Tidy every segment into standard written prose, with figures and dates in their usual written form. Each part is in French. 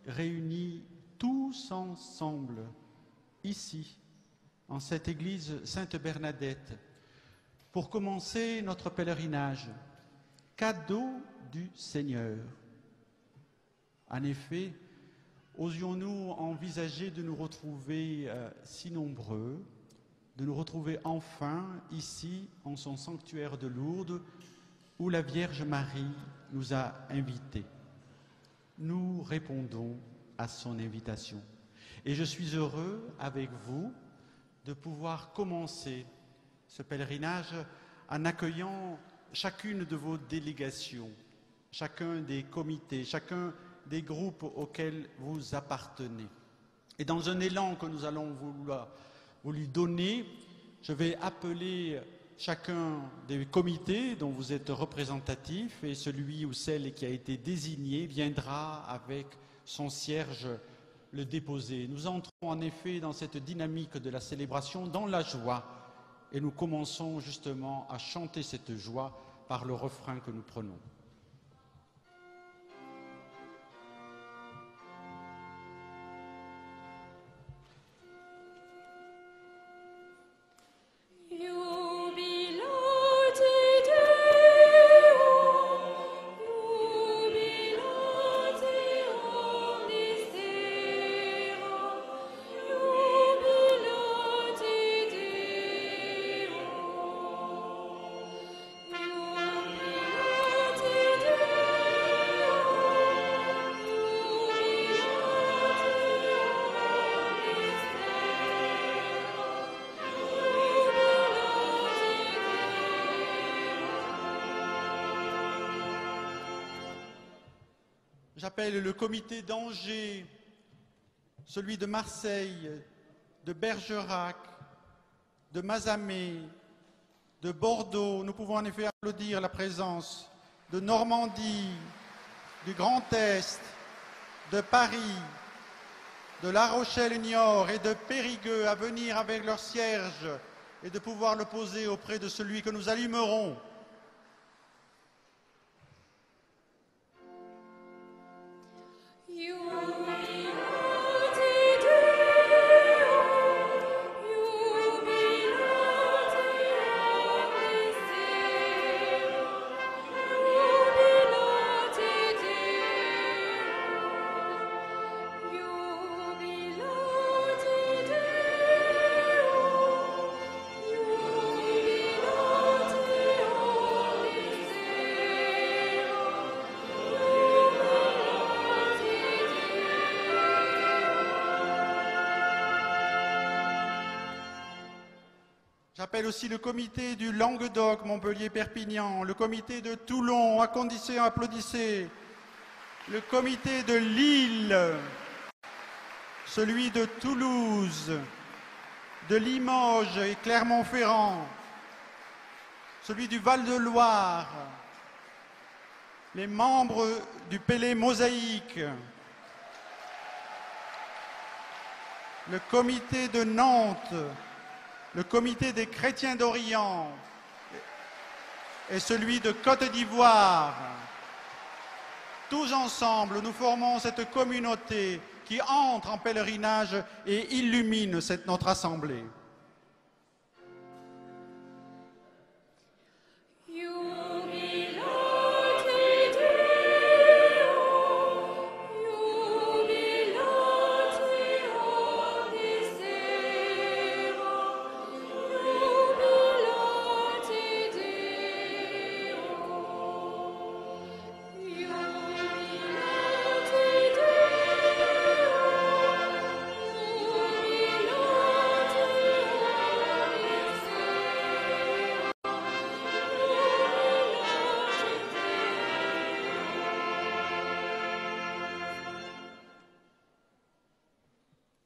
réunis tous ensemble, ici, en cette église Sainte-Bernadette, pour commencer notre pèlerinage, cadeau du Seigneur. En effet, osions-nous envisager de nous retrouver si nombreux, de nous retrouver enfin ici, en son sanctuaire de Lourdes, où la Vierge Marie nous a invités. Nous répondons à son invitation. Et je suis heureux, avec vous, de pouvoir commencer ce pèlerinage en accueillant chacune de vos délégations, chacun des comités, chacun des groupes auxquels vous appartenez. Et dans un élan que nous allons vous lui donner, je vais appeler chacun des comités dont vous êtes représentatif, et celui ou celle qui a été désigné viendra avec son cierge le déposer. Nous entrons en effet dans cette dynamique de la célébration, dans la joie, et nous commençons justement à chanter cette joie par le refrain que nous prenons. J'appelle le comité d'Angers, celui de Marseille, de Bergerac, de Mazamet, de Bordeaux. Nous pouvons en effet applaudir la présence de Normandie, du Grand Est, de Paris, de La Rochelle-Niort et de Périgueux à venir avec leur cierge et de pouvoir le poser auprès de celui que nous allumerons. J'appelle aussi le comité du Languedoc, Montpellier-Perpignan, le comité de Toulon, applaudissez, le comité de Lille, celui de Toulouse, de Limoges et Clermont-Ferrand, celui du Val-de-Loire, les membres du Pélé Mosaïque, le comité de Nantes, le comité des chrétiens d'Orient et celui de Côte d'Ivoire. Tous ensemble, nous formons cette communauté qui entre en pèlerinage et illumine notre assemblée.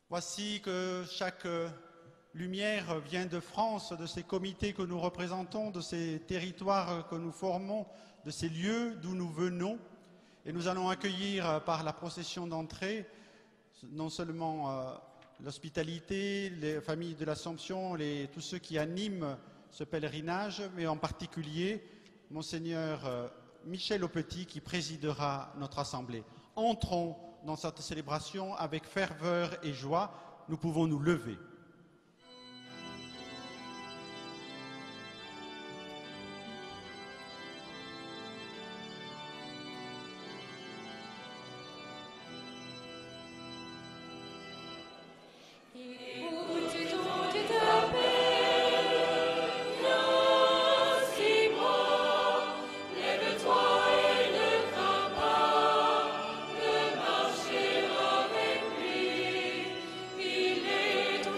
Voici que chaque lumière vient de France, de ces comités que nous représentons, de ces territoires que nous formons, de ces lieux d'où nous venons. Et nous allons accueillir par la procession d'entrée non seulement l'hospitalité, les familles de l'Assomption, tous ceux qui animent ce pèlerinage, mais en particulier Monseigneur Michel Aupetit qui présidera notre assemblée. Entrons dans cette célébration avec ferveur et joie, nous pouvons nous lever. Ton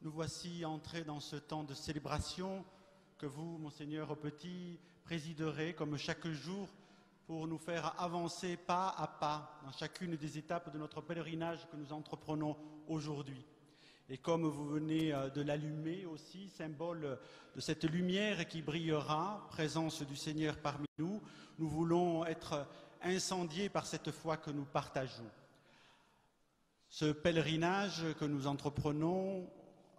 Nous voici entrés dans ce temps de célébration que vous, Monseigneur Petit, présiderez comme chaque jour pour nous faire avancer pas à pas dans chacune des étapes de notre pèlerinage que nous entreprenons aujourd'hui. Et comme vous venez de l'allumer aussi, symbole de cette lumière qui brillera, présence du Seigneur parmi nous, nous voulons être incendiés par cette foi que nous partageons. Ce pèlerinage que nous entreprenons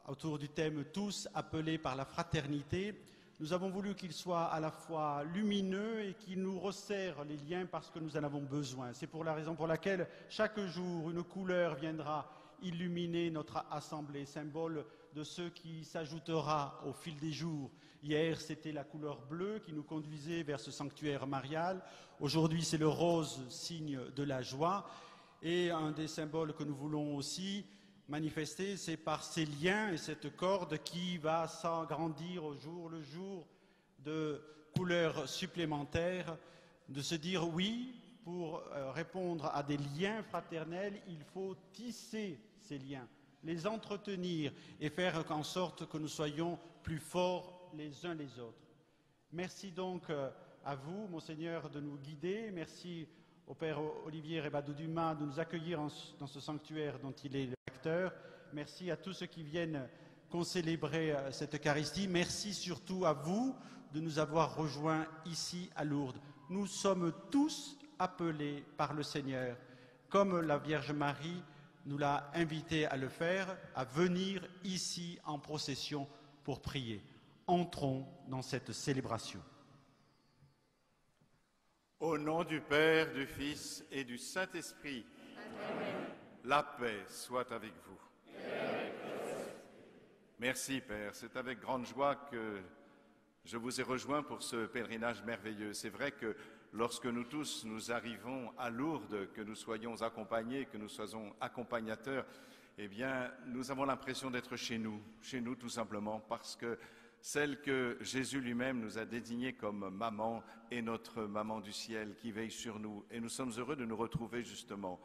autour du thème « Tous appelés par la fraternité », nous avons voulu qu'il soit à la fois lumineux et qu'il nous resserre les liens parce que nous en avons besoin. C'est pour la raison pour laquelle chaque jour une couleur viendra illuminer notre assemblée, symbole de ce qui s'ajoutera au fil des jours. Hier, c'était la couleur bleue qui nous conduisait vers ce sanctuaire marial. Aujourd'hui, c'est le rose, signe de la joie. Et un des symboles que nous voulons aussi manifester, c'est par ces liens et cette corde qui va s'agrandir au jour le jour de couleurs supplémentaires, de se dire oui, pour répondre à des liens fraternels, il faut tisser ces liens, les entretenir et faire en sorte que nous soyons plus forts les uns les autres. Merci donc à vous, Monseigneur, de nous guider. Merci au Père Olivier Rébadou Dumas de nous accueillir dans ce sanctuaire dont il est le acteur. Merci à tous ceux qui viennent concélébrer cette Eucharistie. Merci surtout à vous de nous avoir rejoints ici à Lourdes. Nous sommes tous appelés par le Seigneur, comme la Vierge Marie nous l'a invité à le faire, à venir ici en procession pour prier. Entrons dans cette célébration. Au nom du Père, du Fils et du Saint-Esprit, la paix soit avec vous. Merci Père, c'est avec grande joie que je vous ai rejoint pour ce pèlerinage merveilleux. C'est vrai que lorsque nous tous nous arrivons à Lourdes, que nous soyons accompagnés, que nous soyons accompagnateurs, eh bien nous avons l'impression d'être chez nous tout simplement, parce que celle que Jésus lui-même nous a désignée comme maman est notre maman du ciel qui veille sur nous. Et nous sommes heureux de nous retrouver justement,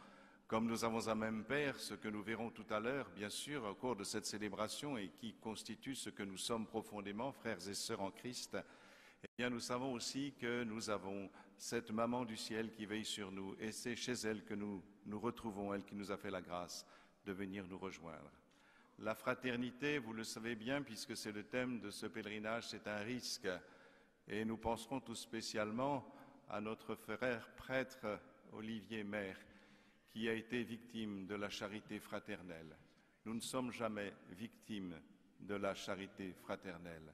comme nous avons un même Père, ce que nous verrons tout à l'heure, bien sûr, au cours de cette célébration et qui constitue ce que nous sommes profondément, frères et sœurs en Christ. Eh bien, nous savons aussi que nous avons cette maman du ciel qui veille sur nous. Et c'est chez elle que nous nous retrouvons, elle qui nous a fait la grâce de venir nous rejoindre. La fraternité, vous le savez bien, puisque c'est le thème de ce pèlerinage, c'est un risque. Et nous penserons tout spécialement à notre frère prêtre Olivier Maire, qui a été victime de la charité fraternelle. Nous ne sommes jamais victimes de la charité fraternelle.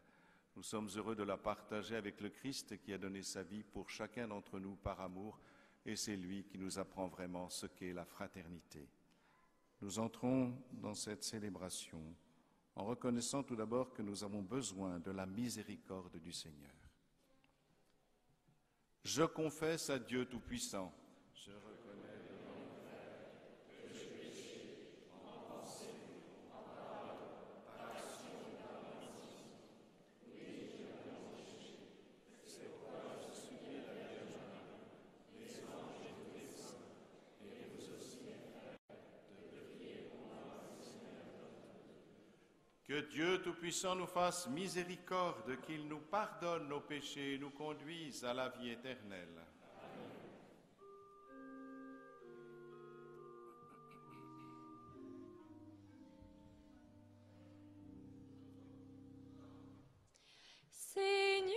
Nous sommes heureux de la partager avec le Christ qui a donné sa vie pour chacun d'entre nous par amour, et c'est lui qui nous apprend vraiment ce qu'est la fraternité. Nous entrons dans cette célébration en reconnaissant tout d'abord que nous avons besoin de la miséricorde du Seigneur. Je confesse à Dieu Tout-Puissant. Je reconnais devant mon frère que j'ai péché en pensée, en parole, par action et par omission. Oui, je l'ai péché. C'est pourquoi je supplie la Vierge Marie, les anges et tous les saints, et vous aussi, mes frères, de prier pour moi, Seigneur. Que Dieu Tout-Puissant nous fasse miséricorde, qu'il nous pardonne nos péchés et nous conduise à la vie éternelle. Seigneur,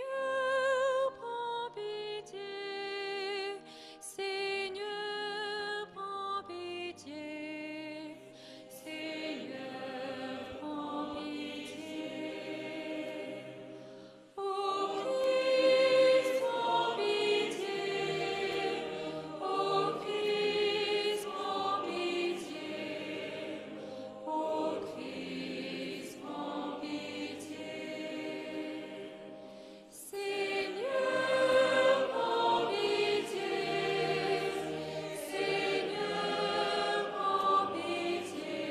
prends pitié. Seigneur, prends pitié. Seigneur, prends pitié. Ô Christ, prends pitié. Ô Christ, prends pitié. Ô Christ, prends pitié. Seigneur, prends pitié. Seigneur, prends pitié.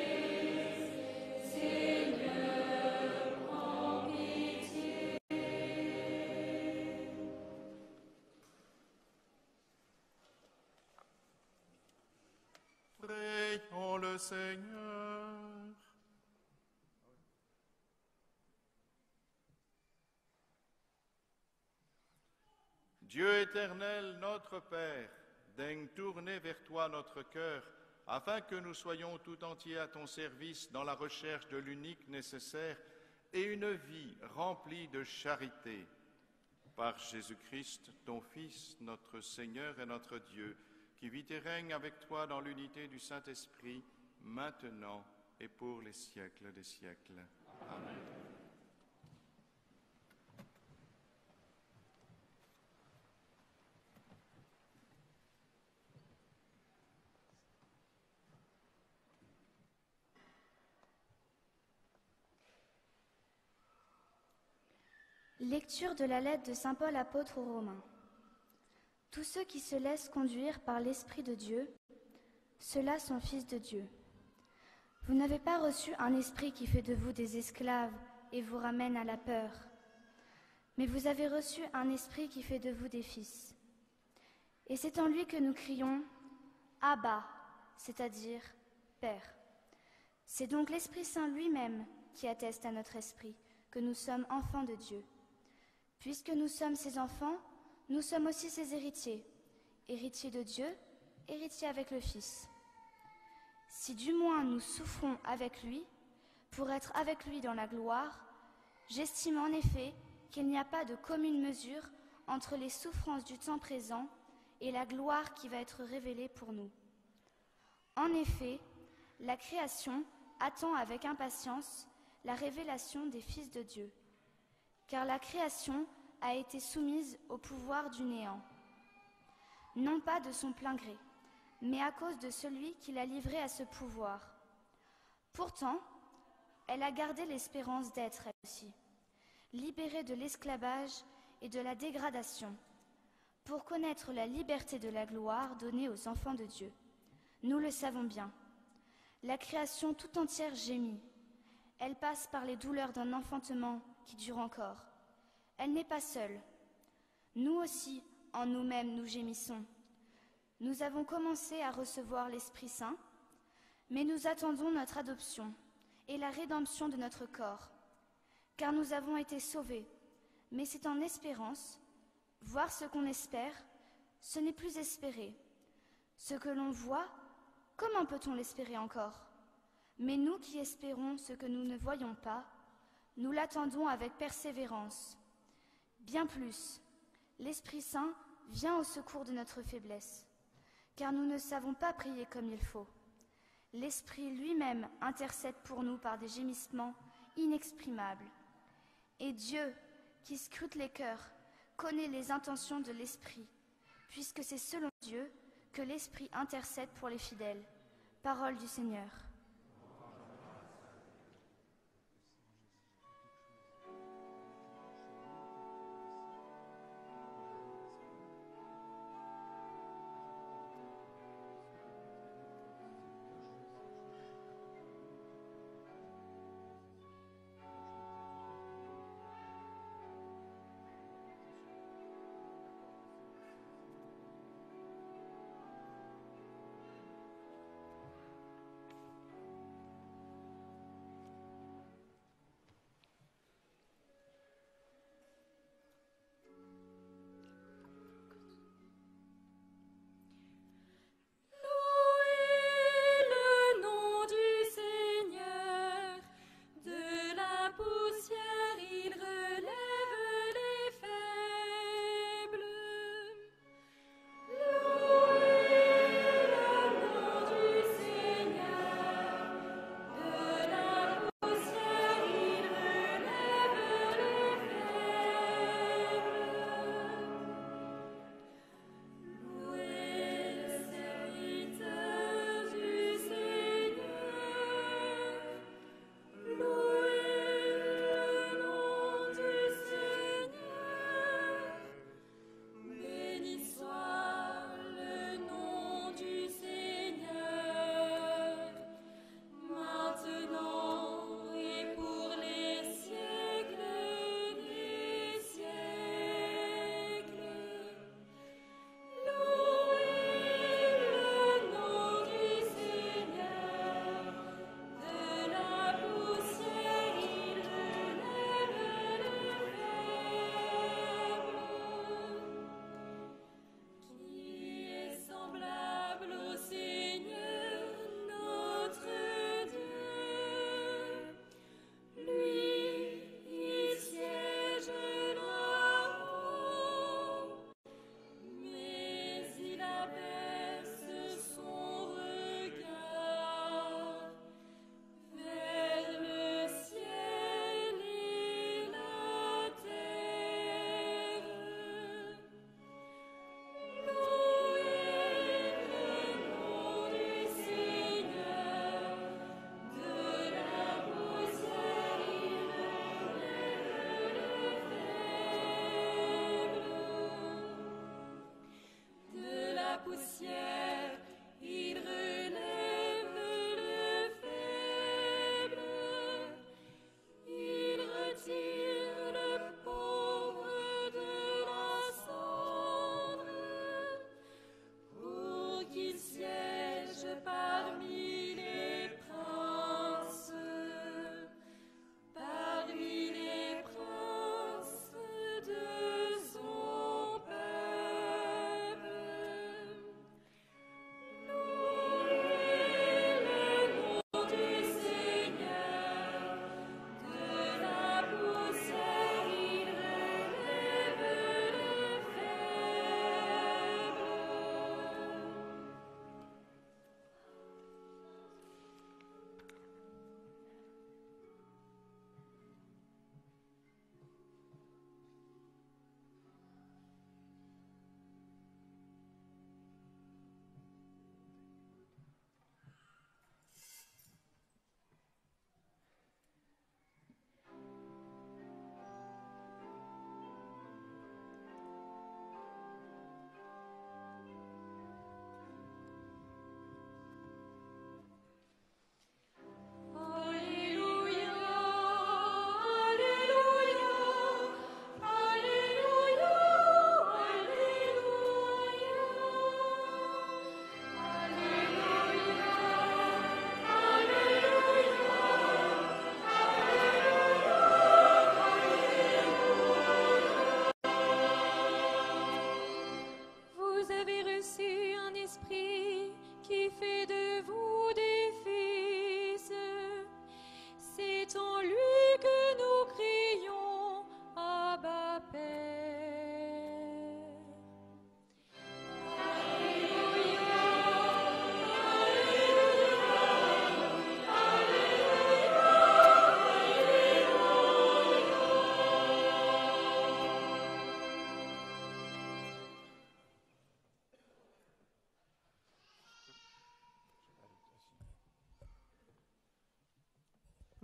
Seigneur, prends pitié. Prions le Seigneur. Dieu éternel, notre Père, daigne tourner vers toi notre cœur, afin que nous soyons tout entiers à ton service dans la recherche de l'unique nécessaire et une vie remplie de charité. Par Jésus-Christ, ton Fils, notre Seigneur et notre Dieu, qui vit et règne avec toi dans l'unité du Saint-Esprit, maintenant et pour les siècles des siècles. Amen. Lecture de la lettre de saint Paul apôtre aux Romains. Tous ceux qui se laissent conduire par l'Esprit de Dieu, ceux-là sont fils de Dieu. Vous n'avez pas reçu un esprit qui fait de vous des esclaves et vous ramène à la peur, mais vous avez reçu un esprit qui fait de vous des fils. Et c'est en lui que nous crions « Abba », c'est-à-dire « Père ». C'est donc l'Esprit Saint lui-même qui atteste à notre esprit que nous sommes enfants de Dieu. Puisque nous sommes ses enfants, nous sommes aussi ses héritiers, héritiers de Dieu, héritiers avec le Fils. Si du moins nous souffrons avec lui, pour être avec lui dans la gloire, j'estime en effet qu'il n'y a pas de commune mesure entre les souffrances du temps présent et la gloire qui va être révélée pour nous. En effet, la création attend avec impatience la révélation des fils de Dieu, car la création a été soumise au pouvoir du néant, non pas de son plein gré, mais à cause de celui qui l'a livrée à ce pouvoir. Pourtant, elle a gardé l'espérance d'être, elle aussi, libérée de l'esclavage et de la dégradation, pour connaître la liberté de la gloire donnée aux enfants de Dieu. Nous le savons bien. La création tout entière gémit. Elle passe par les douleurs d'un enfantement qui dure encore. Elle n'est pas seule. Nous aussi, en nous-mêmes, nous gémissons. Nous avons commencé à recevoir l'Esprit Saint, mais nous attendons notre adoption et la rédemption de notre corps. Car nous avons été sauvés, mais c'est en espérance. Voir ce qu'on espère, ce n'est plus espérer. Ce que l'on voit, comment peut-on l'espérer encore ? Mais nous qui espérons ce que nous ne voyons pas, nous l'attendons avec persévérance. Bien plus, l'Esprit Saint vient au secours de notre faiblesse, car nous ne savons pas prier comme il faut. L'Esprit lui-même intercède pour nous par des gémissements inexprimables. Et Dieu, qui scrute les cœurs, connaît les intentions de l'Esprit, puisque c'est selon Dieu que l'Esprit intercède pour les fidèles. Parole du Seigneur.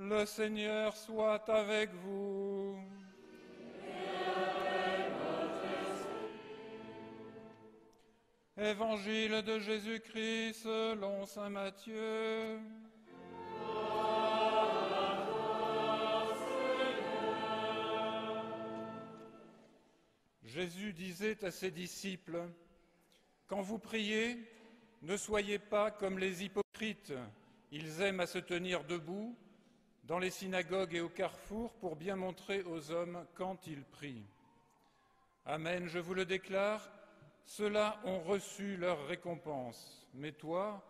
Le Seigneur soit avec vous. Évangile de Jésus-Christ selon saint Matthieu. Jésus disait à ses disciples, « Quand vous priez, ne soyez pas comme les hypocrites. Ils aiment à se tenir debout dans les synagogues et au carrefour pour bien montrer aux hommes quand ils prient. Amen, je vous le déclare, ceux-là ont reçu leur récompense. Mais toi,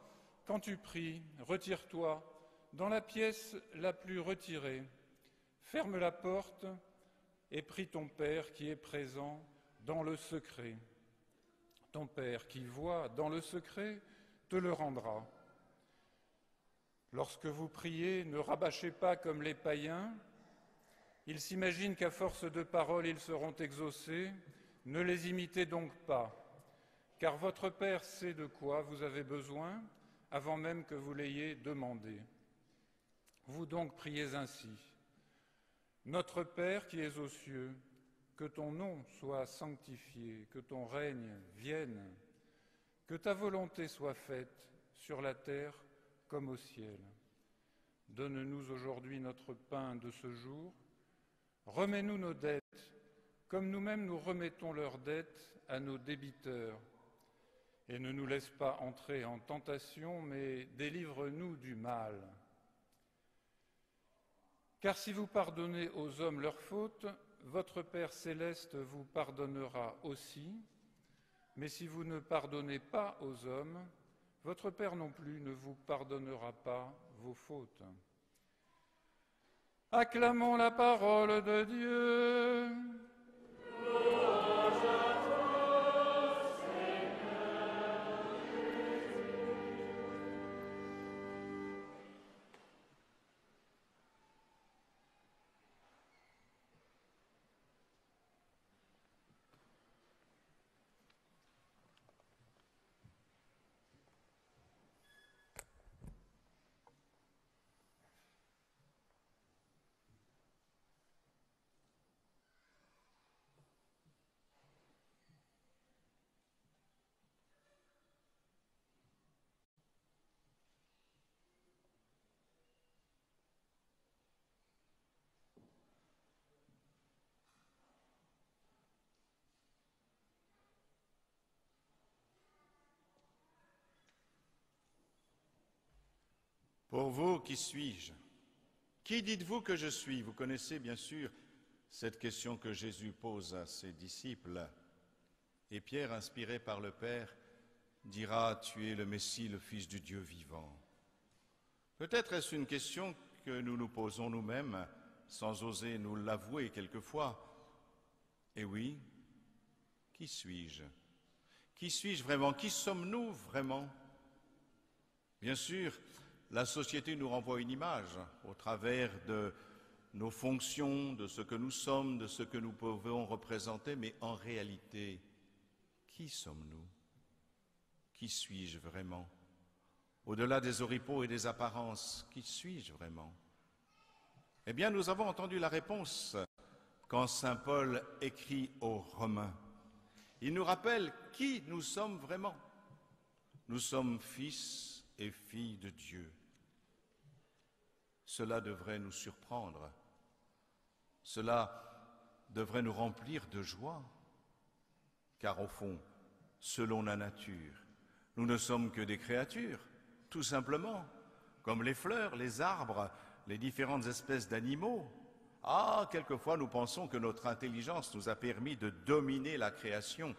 quand tu pries, retire-toi dans la pièce la plus retirée. Ferme la porte et prie ton Père qui est présent dans le secret. Ton Père qui voit dans le secret te le rendra. Lorsque vous priez, ne rabâchez pas comme les païens. Ils s'imaginent qu'à force de paroles, ils seront exaucés. Ne les imitez donc pas, car votre Père sait de quoi vous avez besoin avant même que vous l'ayez demandé. Vous donc priez ainsi. Notre Père qui es aux cieux, que ton nom soit sanctifié, que ton règne vienne, que ta volonté soit faite sur la terre comme au ciel. Donne-nous aujourd'hui notre pain de ce jour. Remets-nous nos dettes, comme nous-mêmes nous remettons leurs dettes à nos débiteurs. Et ne nous laisse pas entrer en tentation, mais délivre-nous du mal. Car si vous pardonnez aux hommes leurs fautes, votre Père céleste vous pardonnera aussi. Mais si vous ne pardonnez pas aux hommes, votre Père non plus ne vous pardonnera pas vos fautes. Acclamons la parole de Dieu. Pour vous, qui suis-je? Qui dites-vous que je suis? Vous connaissez bien sûr cette question que Jésus pose à ses disciples. Et Pierre, inspiré par le Père, dira « Tu es le Messie, le Fils du Dieu vivant ». Peut-être est-ce une question que nous nous posons nous-mêmes, sans oser nous l'avouer quelquefois. Et oui, qui suis-je? Qui suis-je vraiment? Qui sommes-nous vraiment? Bien sûr, la société nous renvoie une image au travers de nos fonctions, de ce que nous sommes, de ce que nous pouvons représenter, mais en réalité, qui sommes-nous? Qui suis-je vraiment? Au-delà des oripeaux et des apparences, qui suis-je vraiment? Eh bien, nous avons entendu la réponse quand saint Paul écrit aux Romains. Il nous rappelle qui nous sommes vraiment. Nous sommes fils et filles de Dieu. Cela devrait nous surprendre. Cela devrait nous remplir de joie. Car au fond, selon la nature, nous ne sommes que des créatures, tout simplement, comme les fleurs, les arbres, les différentes espèces d'animaux. Ah, quelquefois nous pensons que notre intelligence nous a permis de dominer la création.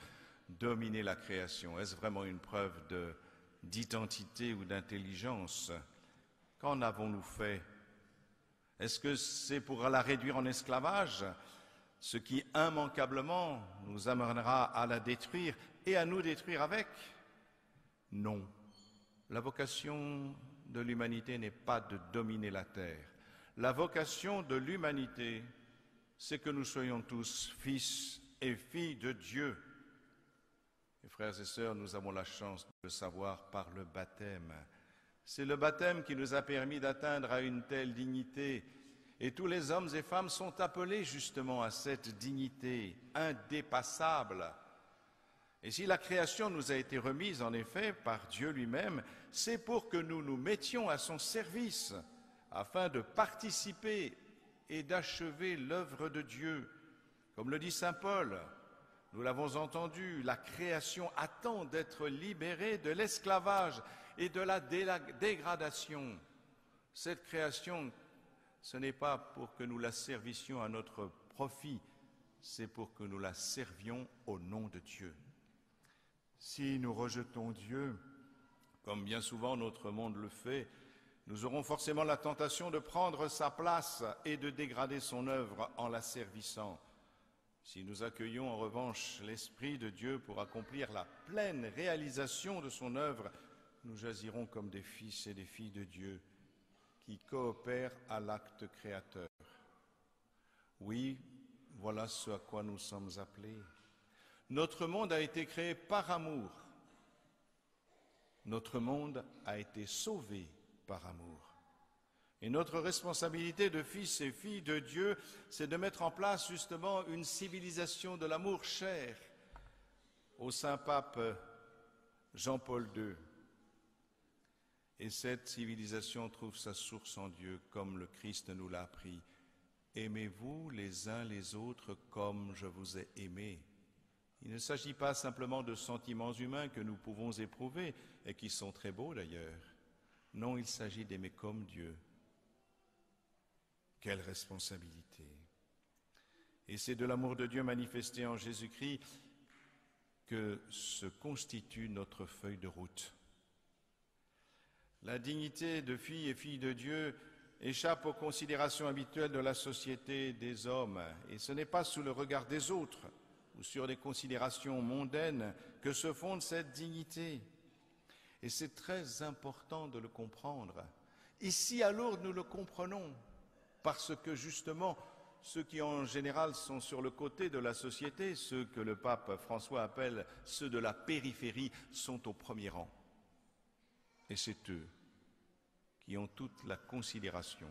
Dominer la création, est-ce vraiment une preuve d'identité ou d'intelligence? Qu'en avons-nous fait? Est-ce que c'est pour la réduire en esclavage, ce qui immanquablement nous amènera à la détruire et à nous détruire avec? Non. La vocation de l'humanité n'est pas de dominer la terre. La vocation de l'humanité, c'est que nous soyons tous fils et filles de Dieu. Et frères et sœurs, nous avons la chance de le savoir par le baptême. C'est le baptême qui nous a permis d'atteindre à une telle dignité. Et tous les hommes et femmes sont appelés justement à cette dignité indépassable. Et si la création nous a été remise en effet par Dieu lui-même, c'est pour que nous nous mettions à son service, afin de participer et d'achever l'œuvre de Dieu. Comme le dit saint Paul, nous l'avons entendu, la création attend d'être libérée de l'esclavage et de la dégradation. Cette création, ce n'est pas pour que nous la servissions à notre profit, c'est pour que nous la servions au nom de Dieu. Si nous rejetons Dieu, comme bien souvent notre monde le fait, nous aurons forcément la tentation de prendre sa place et de dégrader son œuvre en la servissant. Si nous accueillons en revanche l'Esprit de Dieu pour accomplir la pleine réalisation de son œuvre, nous jaillirons comme des fils et des filles de Dieu qui coopèrent à l'acte créateur. Oui, voilà ce à quoi nous sommes appelés. Notre monde a été créé par amour. Notre monde a été sauvé par amour. Et notre responsabilité de fils et filles de Dieu, c'est de mettre en place justement une civilisation de l'amour cher au Saint-Pape Jean-Paul II. Et cette civilisation trouve sa source en Dieu, comme le Christ nous l'a appris. Aimez-vous les uns les autres comme je vous ai aimés. Il ne s'agit pas simplement de sentiments humains que nous pouvons éprouver, et qui sont très beaux d'ailleurs. Non, il s'agit d'aimer comme Dieu. Quelle responsabilité! Et c'est de l'amour de Dieu manifesté en Jésus-Christ que se constitue notre feuille de route. La dignité de fille et fille de Dieu échappe aux considérations habituelles de la société des hommes, et ce n'est pas sous le regard des autres ou sur des considérations mondaines que se fonde cette dignité. Et c'est très important de le comprendre. Ici à Lourdes, nous le comprenons, parce que justement, ceux qui en général sont sur le côté de la société, ceux que le pape François appelle ceux de la périphérie, sont au premier rang. Et c'est eux qui ont toute la considération.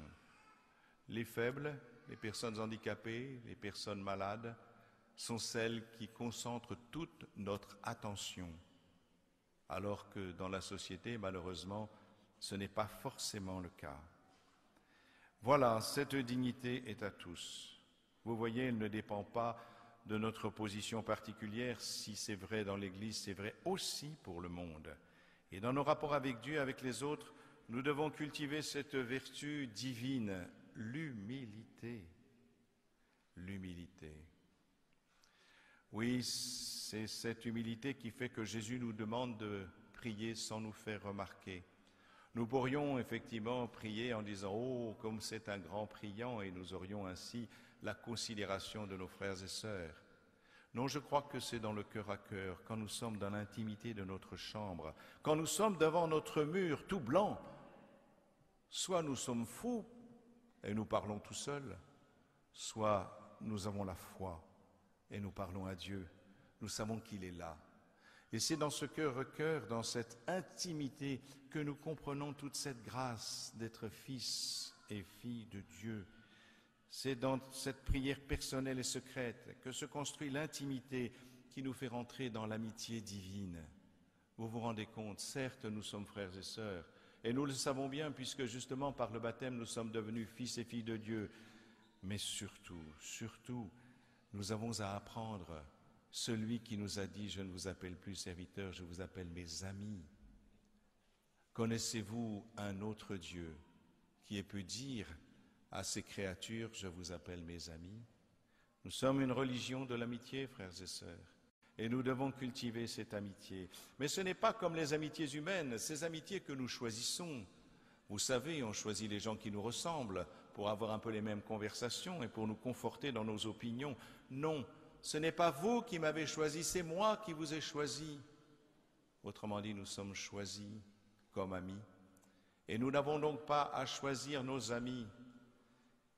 Les faibles, les personnes handicapées, les personnes malades, sont celles qui concentrent toute notre attention, alors que dans la société, malheureusement, ce n'est pas forcément le cas. Voilà, cette dignité est à tous. Vous voyez, elle ne dépend pas de notre position particulière. Si c'est vrai dans l'Église, c'est vrai aussi pour le monde. Et dans nos rapports avec Dieu, avec les autres, nous devons cultiver cette vertu divine, l'humilité. L'humilité. Oui, c'est cette humilité qui fait que Jésus nous demande de prier sans nous faire remarquer. Nous pourrions effectivement prier en disant « Oh, comme c'est un grand priant » et nous aurions ainsi la considération de nos frères et sœurs. Non, je crois que c'est dans le cœur à cœur, quand nous sommes dans l'intimité de notre chambre, quand nous sommes devant notre mur tout blanc, soit nous sommes fous et nous parlons tout seuls, soit nous avons la foi et nous parlons à Dieu. Nous savons qu'il est là. Et c'est dans ce cœur à cœur, dans cette intimité, que nous comprenons toute cette grâce d'être fils et filles de Dieu. C'est dans cette prière personnelle et secrète que se construit l'intimité qui nous fait rentrer dans l'amitié divine. Vous vous rendez compte, certes, nous sommes frères et sœurs, et nous le savons bien, puisque justement par le baptême, nous sommes devenus fils et filles de Dieu. Mais surtout, nous avons à apprendre celui qui nous a dit « Je ne vous appelle plus serviteur, je vous appelle mes amis ». Connaissez-vous un autre Dieu qui ait pu dire à ses créatures « Je vous appelle mes amis ». Nous sommes une religion de l'amitié, frères et sœurs, et nous devons cultiver cette amitié. Mais ce n'est pas comme les amitiés humaines, ces amitiés que nous choisissons. Vous savez, on choisit les gens qui nous ressemblent pour avoir un peu les mêmes conversations et pour nous conforter dans nos opinions. Non, ce n'est pas vous qui m'avez choisi, c'est moi qui vous ai choisi. Autrement dit, nous sommes choisis comme amis. Et nous n'avons donc pas à choisir nos amis.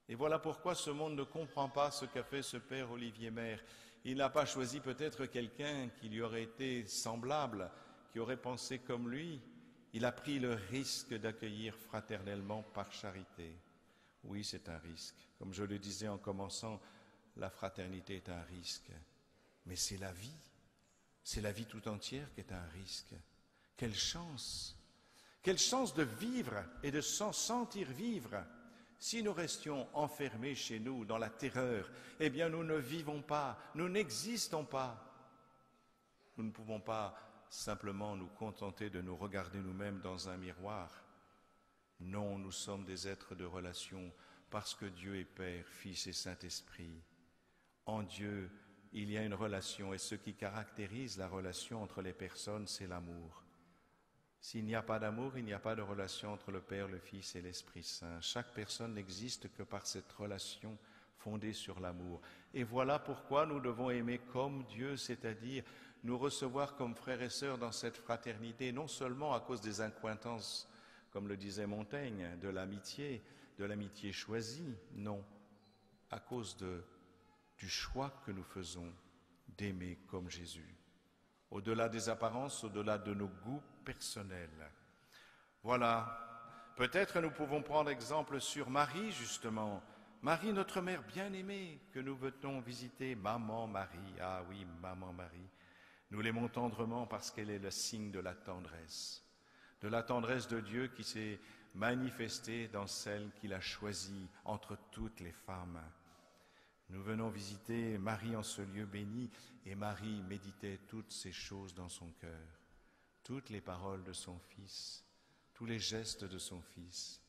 Et voilà pourquoi ce monde ne comprend pas ce qu'a fait ce père Olivier Maire. Il n'a pas choisi peut-être quelqu'un qui lui aurait été semblable, qui aurait pensé comme lui. Il a pris le risque d'accueillir fraternellement par charité. Oui, c'est un risque. Comme je le disais en commençant, la fraternité est un risque. Mais c'est la vie. C'est la vie tout entière qui est un risque. Quelle chance! Quelle chance de vivre et de s'en sentir vivre! Si nous restions enfermés chez nous dans la terreur, eh bien nous ne vivons pas, nous n'existons pas. Nous ne pouvons pas simplement nous contenter de nous regarder nous-mêmes dans un miroir. Non, nous sommes des êtres de relation parce que Dieu est Père, Fils et Saint-Esprit. En Dieu, il y a une relation et ce qui caractérise la relation entre les personnes, c'est l'amour. S'il n'y a pas d'amour, il n'y a pas de relation entre le Père, le Fils et l'Esprit Saint. Chaque personne n'existe que par cette relation fondée sur l'amour. Et voilà pourquoi nous devons aimer comme Dieu, c'est-à-dire nous recevoir comme frères et sœurs dans cette fraternité, non seulement à cause des accointances, comme le disait Montaigne, de l'amitié choisie, non, à cause du choix que nous faisons d'aimer comme Jésus. Au-delà des apparences, au-delà de nos goûts personnels. Voilà, peut-être nous pouvons prendre exemple sur Marie, justement. Marie, notre mère bien-aimée, que nous venons visiter, Maman Marie. Ah oui, Maman Marie. Nous l'aimons tendrement parce qu'elle est le signe de la tendresse de Dieu qui s'est manifestée dans celle qu'il a choisie entre toutes les femmes. Nous venons visiter Marie en ce lieu béni et Marie méditait toutes ces choses dans son cœur, toutes les paroles de son Fils, tous les gestes de son Fils.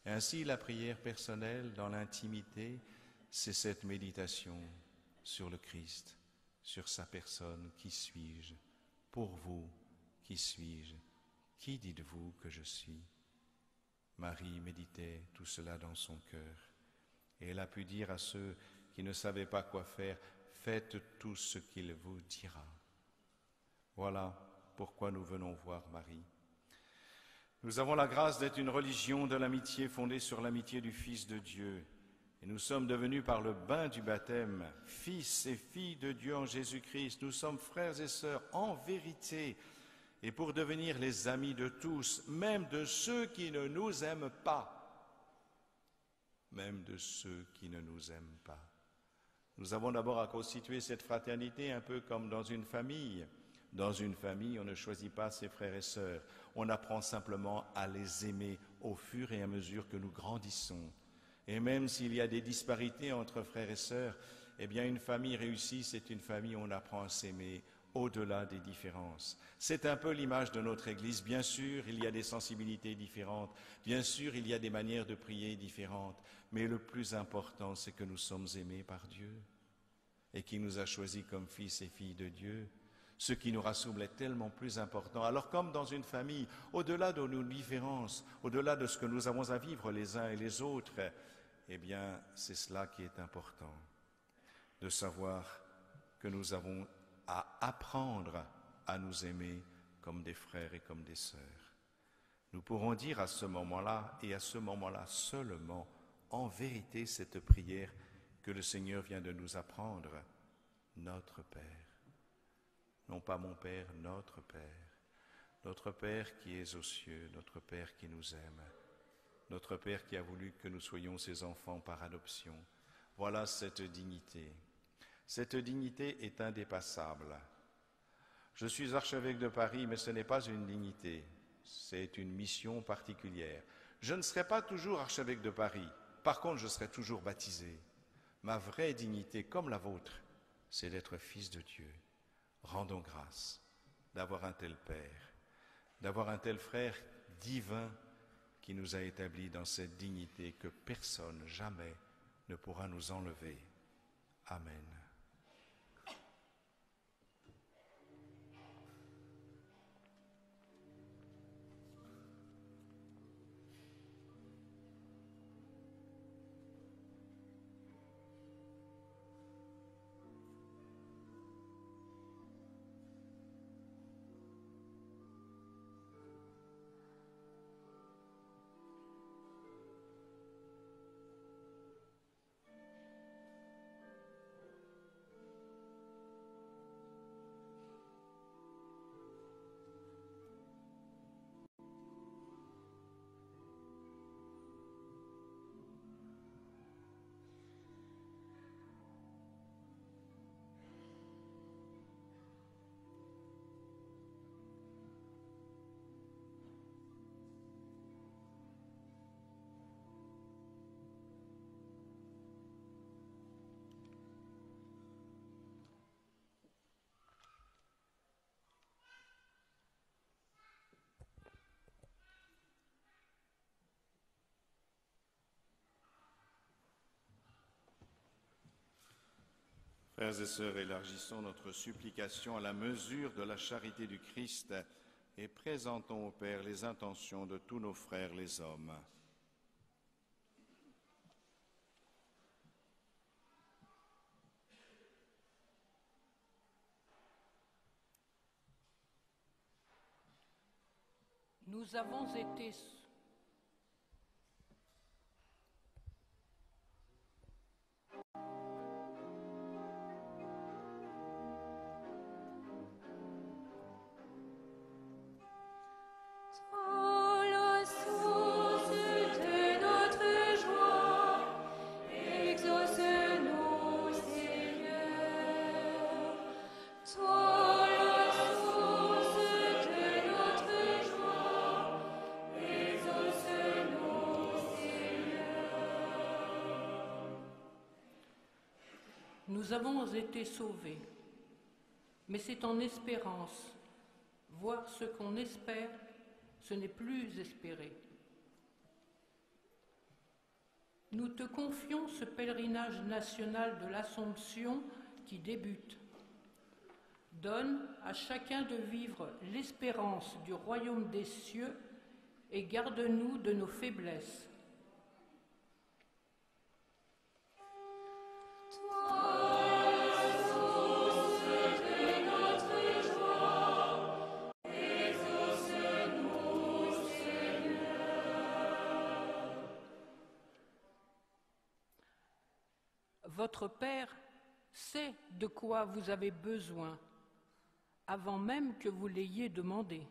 Et ainsi, la prière personnelle dans l'intimité, c'est cette méditation sur le Christ, sur sa personne. Qui suis-je? Pour vous, qui suis-je? Qui dites-vous que je suis? Marie méditait tout cela dans son cœur. Et elle a pu dire à ceux qui ne savaient pas quoi faire, « Faites tout ce qu'il vous dira. » Voilà pourquoi nous venons voir Marie. Nous avons la grâce d'être une religion de l'amitié fondée sur l'amitié du Fils de Dieu. Et nous sommes devenus par le bain du baptême, fils et filles de Dieu en Jésus-Christ. Nous sommes frères et sœurs en vérité. Et pour devenir les amis de tous, même de ceux qui ne nous aiment pas. Même de ceux qui ne nous aiment pas. Nous avons d'abord à constituer cette fraternité un peu comme dans une famille. Dans une famille, on ne choisit pas ses frères et sœurs. On apprend simplement à les aimer au fur et à mesure que nous grandissons. Et même s'il y a des disparités entre frères et sœurs, eh bien une famille réussie, c'est une famille où on apprend à s'aimer au-delà des différences. C'est un peu l'image de notre Église. Bien sûr, il y a des sensibilités différentes. Bien sûr, il y a des manières de prier différentes. Mais le plus important, c'est que nous sommes aimés par Dieu et qu'il nous a choisis comme fils et filles de Dieu. Ce qui nous rassemble est tellement plus important. Alors comme dans une famille, au-delà de nos différences, au-delà de ce que nous avons à vivre les uns et les autres, eh bien, c'est cela qui est important, de savoir que nous avons à apprendre à nous aimer comme des frères et comme des sœurs. Nous pourrons dire à ce moment-là, et à ce moment-là seulement, en vérité, cette prière que le Seigneur vient de nous apprendre, notre Père. Non pas mon Père, notre Père qui est aux cieux, notre Père qui nous aime, notre Père qui a voulu que nous soyons ses enfants par adoption. Voilà cette dignité. Cette dignité est indépassable. Je suis archevêque de Paris, mais ce n'est pas une dignité, c'est une mission particulière. Je ne serai pas toujours archevêque de Paris, par contre je serai toujours baptisé. Ma vraie dignité, comme la vôtre, c'est d'être fils de Dieu. Rendons grâce d'avoir un tel Père, d'avoir un tel frère divin qui nous a établis dans cette dignité que personne, jamais, ne pourra nous enlever. Amen. Frères et sœurs, élargissons notre supplication à la mesure de la charité du Christ et présentons au Père les intentions de tous nos frères les hommes. Nous avons été Toi, la source de notre joie, exauce-nous, Seigneur. Toi, la source de notre joie, exauce-nous, Seigneur. Nous avons été sauvés, mais c'est en espérance. Voir ce qu'on espère, ce n'est plus espérer. Nous te confions ce pèlerinage national de l'Assomption qui débute. Donne à chacun de vivre l'espérance du royaume des cieux et garde-nous de nos faiblesses. Votre Père sait de quoi vous avez besoin avant même que vous l'ayez demandé.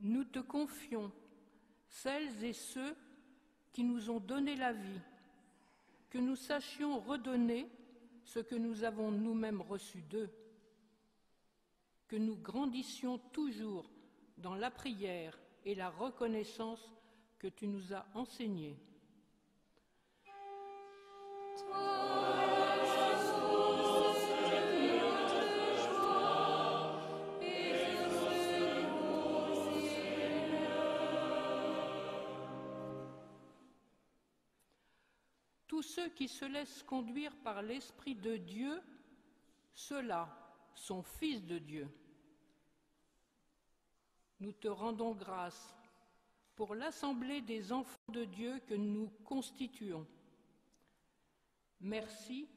Nous te confions celles et ceux qui nous ont donné la vie, que nous sachions redonner ce que nous avons nous-mêmes reçu d'eux, que nous grandissions toujours dans la prière et la reconnaissance que tu nous as enseignées. Tous ceux qui se laissent conduire par l'Esprit de Dieu, ceux-là sont fils de Dieu. Nous te rendons grâce pour l'assemblée des enfants de Dieu que nous constituons. Merci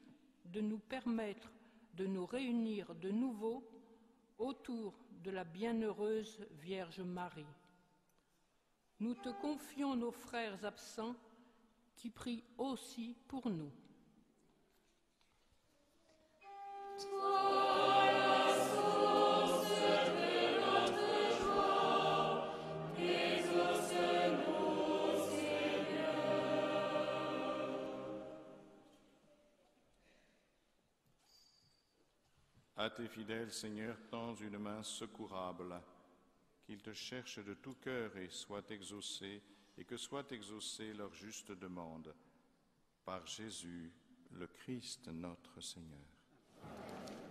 de nous permettre de nous réunir de nouveau autour de la bienheureuse Vierge Marie. Nous te confions nos frères absents qui prient aussi pour nous. Toi, la source de notre joie, exauce-nous, Seigneur. À tes fidèles, Seigneur, tends une main secourable, qu'ils te cherchent de tout cœur et soient exaucés, et que soit exaucée leur juste demande. Par Jésus, le Christ notre Seigneur. Amen.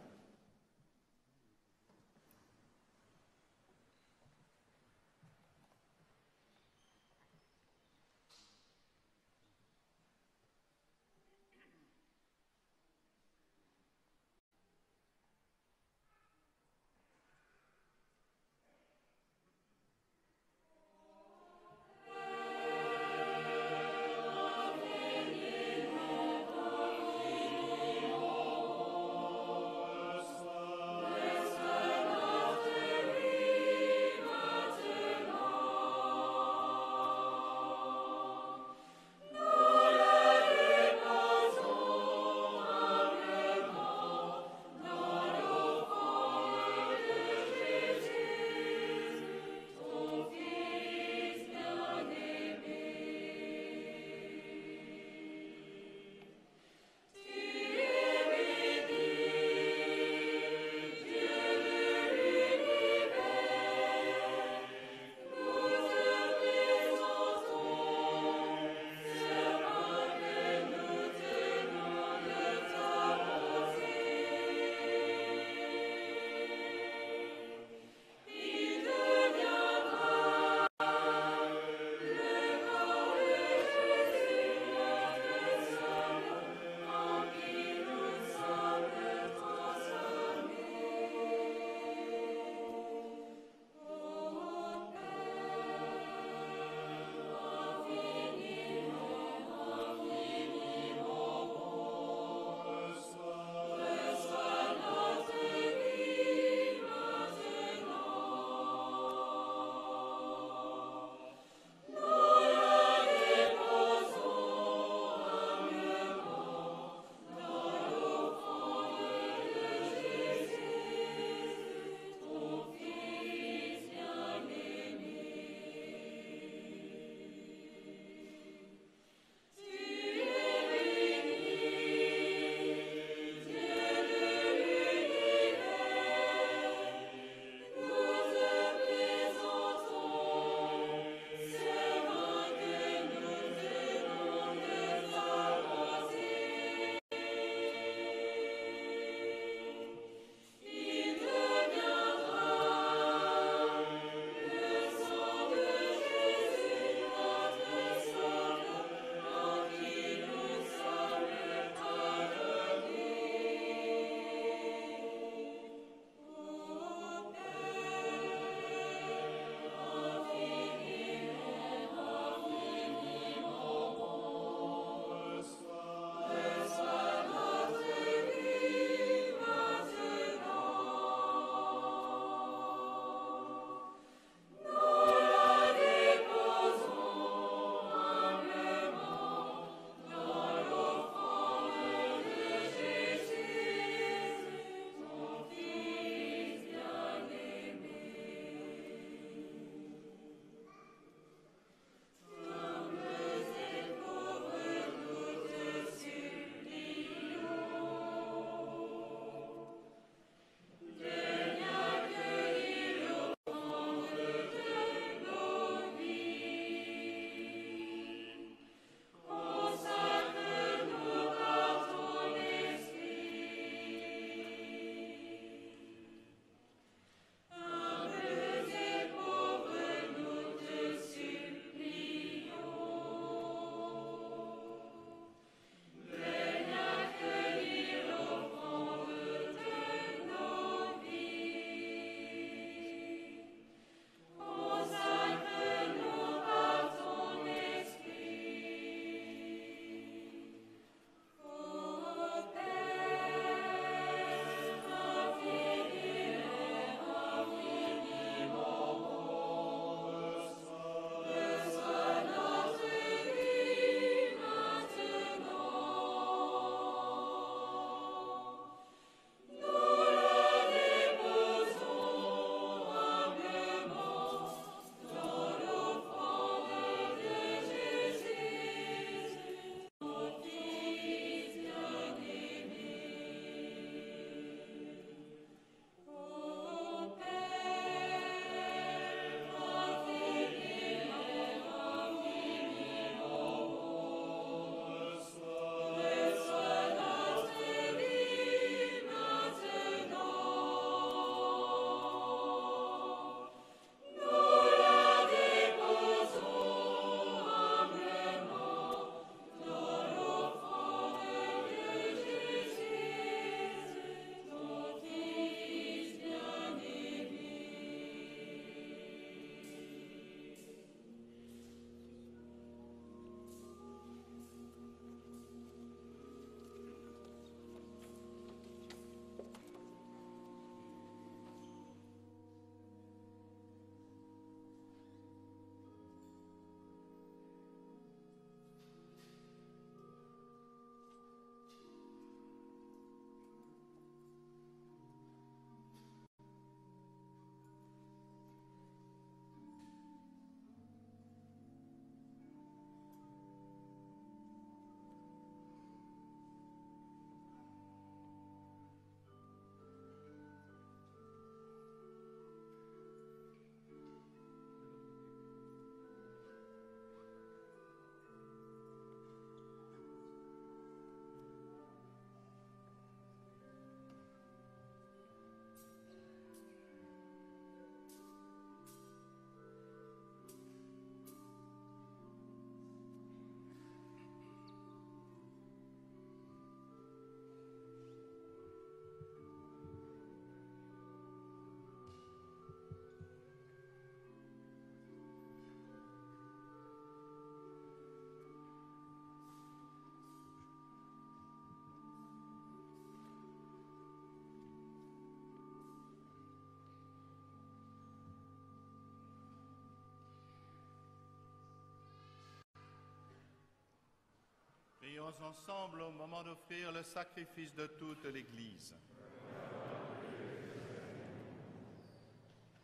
Soyons ensemble au moment d'offrir le sacrifice de toute l'Église.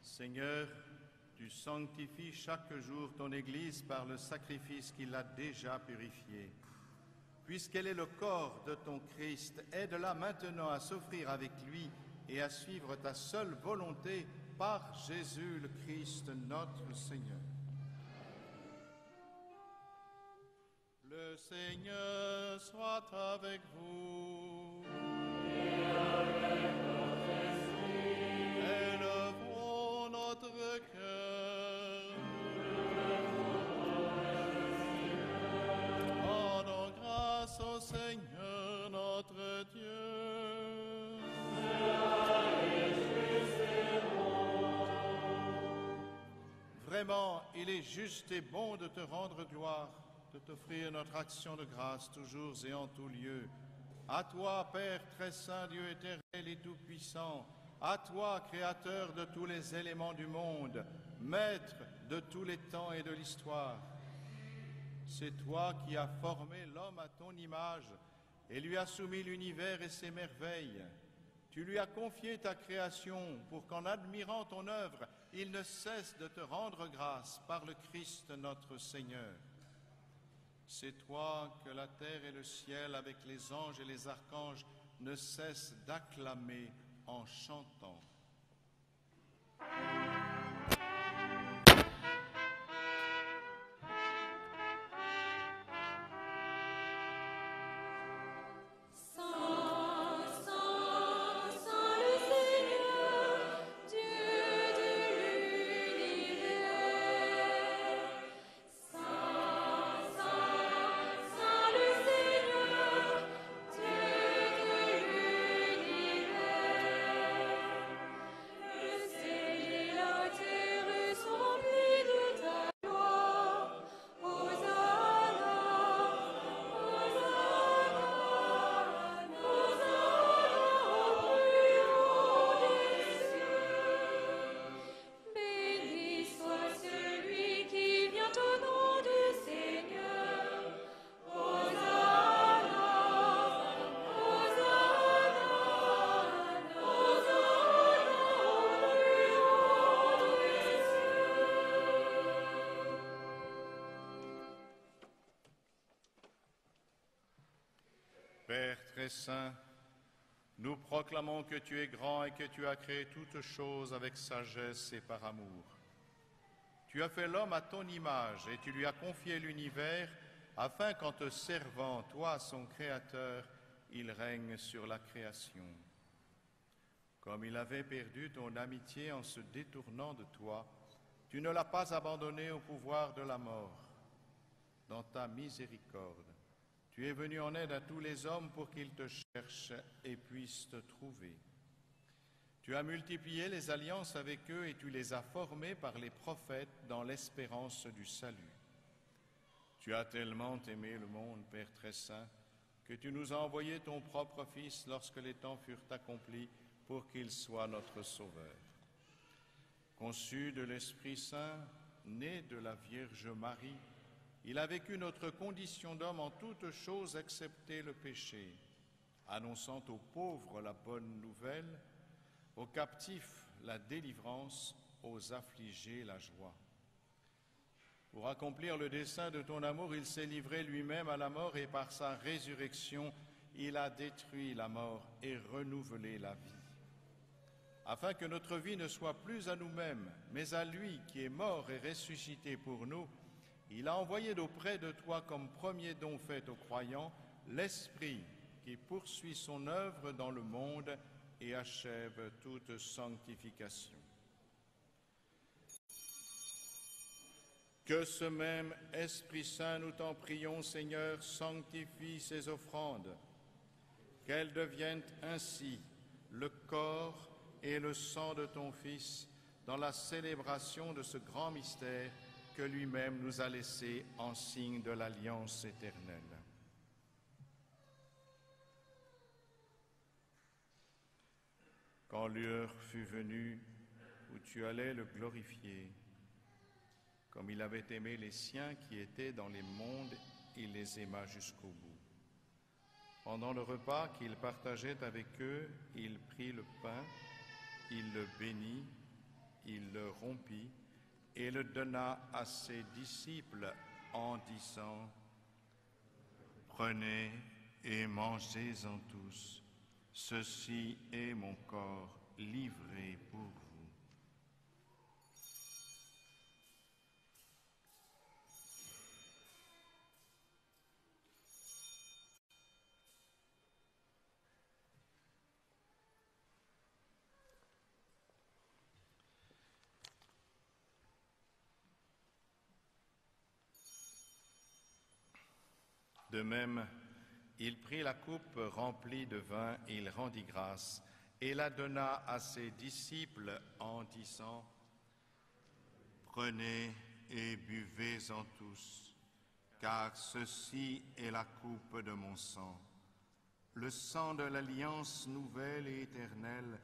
Seigneur, tu sanctifies chaque jour ton Église par le sacrifice qui l'a déjà purifiée. Puisqu'elle est le corps de ton Christ, aide-la maintenant à s'offrir avec lui et à suivre ta seule volonté par Jésus le Christ, notre Seigneur. Le Seigneur soit avec vous. Et avec votre esprit. Élevons notre cœur. Rendons grâce au Seigneur notre Dieu. Vraiment, il est juste et bon de te rendre gloire, de t'offrir notre action de grâce toujours et en tout lieu. À toi, Père très saint, Dieu éternel et tout-puissant, à toi, Créateur de tous les éléments du monde, Maître de tous les temps et de l'histoire. C'est toi qui as formé l'homme à ton image et lui as soumis l'univers et ses merveilles. Tu lui as confié ta création pour qu'en admirant ton œuvre, il ne cesse de te rendre grâce par le Christ notre Seigneur. C'est toi que la terre et le ciel, avec les anges et les archanges, ne cessent d'acclamer en chantant. Père très saint, nous proclamons que tu es grand et que tu as créé toutes choses avec sagesse et par amour. Tu as fait l'homme à ton image et tu lui as confié l'univers afin qu'en te servant, toi son Créateur, il règne sur la création. Comme il avait perdu ton amitié en se détournant de toi, tu ne l'as pas abandonné au pouvoir de la mort. Dans ta miséricorde, tu es venu en aide à tous les hommes pour qu'ils te cherchent et puissent te trouver. Tu as multiplié les alliances avec eux et tu les as formés par les prophètes dans l'espérance du salut. Tu as tellement aimé le monde, Père très saint, que tu nous as envoyé ton propre Fils lorsque les temps furent accomplis pour qu'il soit notre Sauveur. Conçu de l'Esprit Saint, né de la Vierge Marie, il a vécu notre condition d'homme en toutes choses excepté le péché, annonçant aux pauvres la bonne nouvelle, aux captifs la délivrance, aux affligés la joie. Pour accomplir le dessein de ton amour, il s'est livré lui-même à la mort et par sa résurrection, il a détruit la mort et renouvelé la vie. Afin que notre vie ne soit plus à nous-mêmes, mais à lui qui est mort et ressuscité pour nous, il a envoyé d'auprès de toi comme premier don fait aux croyants l'Esprit qui poursuit son œuvre dans le monde et achève toute sanctification. Que ce même Esprit Saint, nous t'en prions, Seigneur, sanctifie ces offrandes, qu'elles deviennent ainsi le corps et le sang de ton Fils dans la célébration de ce grand mystère que lui-même nous a laissé en signe de l'alliance éternelle. Quand l'heure fut venue où tu allais le glorifier, comme il avait aimé les siens qui étaient dans les mondes, il les aima jusqu'au bout. Pendant le repas qu'il partageait avec eux, il prit le pain, il le bénit, il le rompit et le donna à ses disciples en disant: « Prenez et mangez-en tous, ceci est mon corps livré pour vous. » De même, il prit la coupe remplie de vin, il rendit grâce et la donna à ses disciples en disant: « Prenez et buvez-en tous, car ceci est la coupe de mon sang, le sang de l'alliance nouvelle et éternelle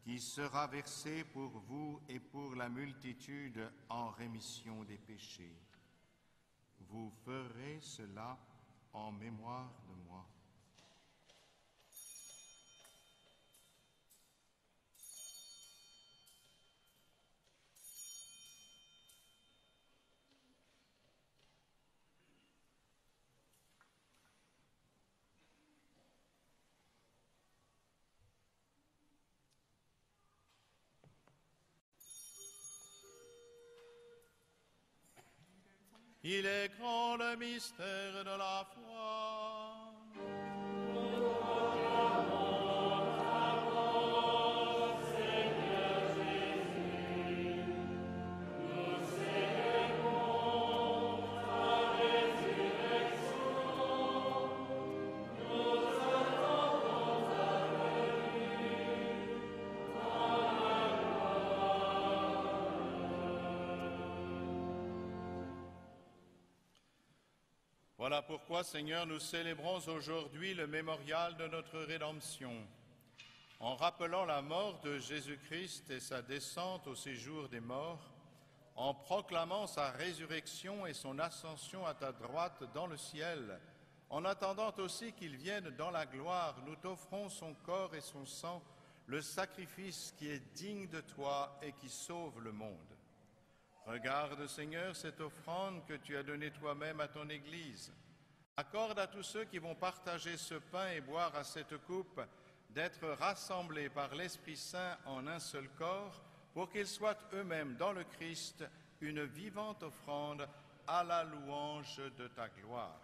qui sera versé pour vous et pour la multitude en rémission des péchés. Vous ferez cela en mémoire de moi. » Il est grand le mystère de la foi. Voilà pourquoi, Seigneur, nous célébrons aujourd'hui le mémorial de notre rédemption, en rappelant la mort de Jésus-Christ et sa descente au séjour des morts, en proclamant sa résurrection et son ascension à ta droite dans le ciel, en attendant aussi qu'il vienne dans la gloire. Nous t'offrons son corps et son sang, le sacrifice qui est digne de toi et qui sauve le monde. Regarde, Seigneur, cette offrande que tu as donnée toi-même à ton Église. Accorde à tous ceux qui vont partager ce pain et boire à cette coupe d'être rassemblés par l'Esprit Saint en un seul corps, pour qu'ils soient eux-mêmes dans le Christ une vivante offrande à la louange de ta gloire.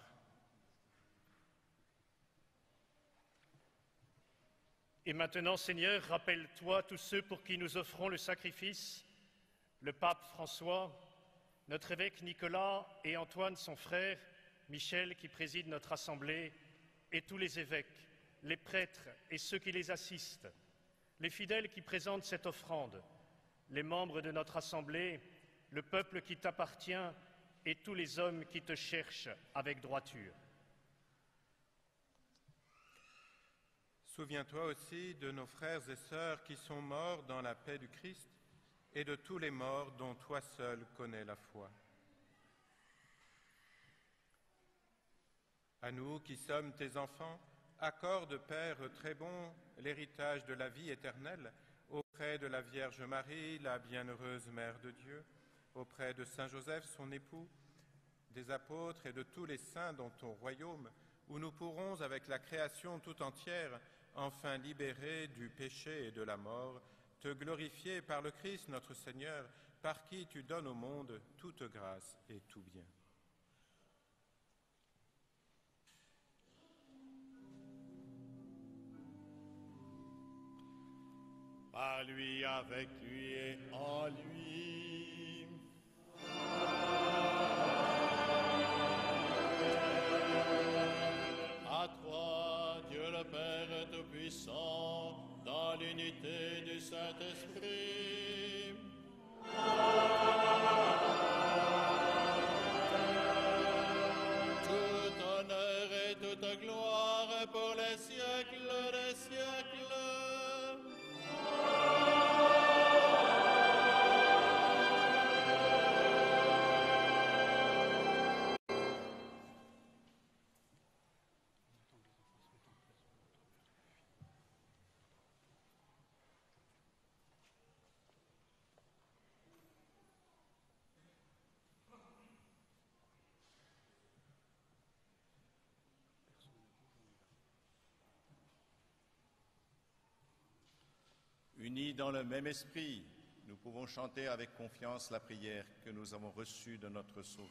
Et maintenant, Seigneur, rappelle-toi tous ceux pour qui nous offrons le sacrifice, le pape François, notre évêque Nicolas et Antoine, son frère, Michel, qui préside notre assemblée, et tous les évêques, les prêtres et ceux qui les assistent, les fidèles qui présentent cette offrande, les membres de notre assemblée, le peuple qui t'appartient et tous les hommes qui te cherchent avec droiture. Souviens-toi aussi de nos frères et sœurs qui sont morts dans la paix du Christ et de tous les morts dont toi seul connais la foi. À nous qui sommes tes enfants, accorde, Père très bon, l'héritage de la vie éternelle auprès de la Vierge Marie, la bienheureuse Mère de Dieu, auprès de Saint Joseph, son époux, des apôtres et de tous les saints dans ton royaume, où nous pourrons, avec la création tout entière, enfin libérés du péché et de la mort, te glorifier par le Christ notre Seigneur, par qui tu donnes au monde toute grâce et tout bien. Par lui, avec lui et en lui. À toi, Dieu le Père Tout-Puissant, dans l'unité du Saint-Esprit. Tout honneur et toute gloire pour les siècles des siècles. Unis dans le même esprit, nous pouvons chanter avec confiance la prière que nous avons reçue de notre Sauveur.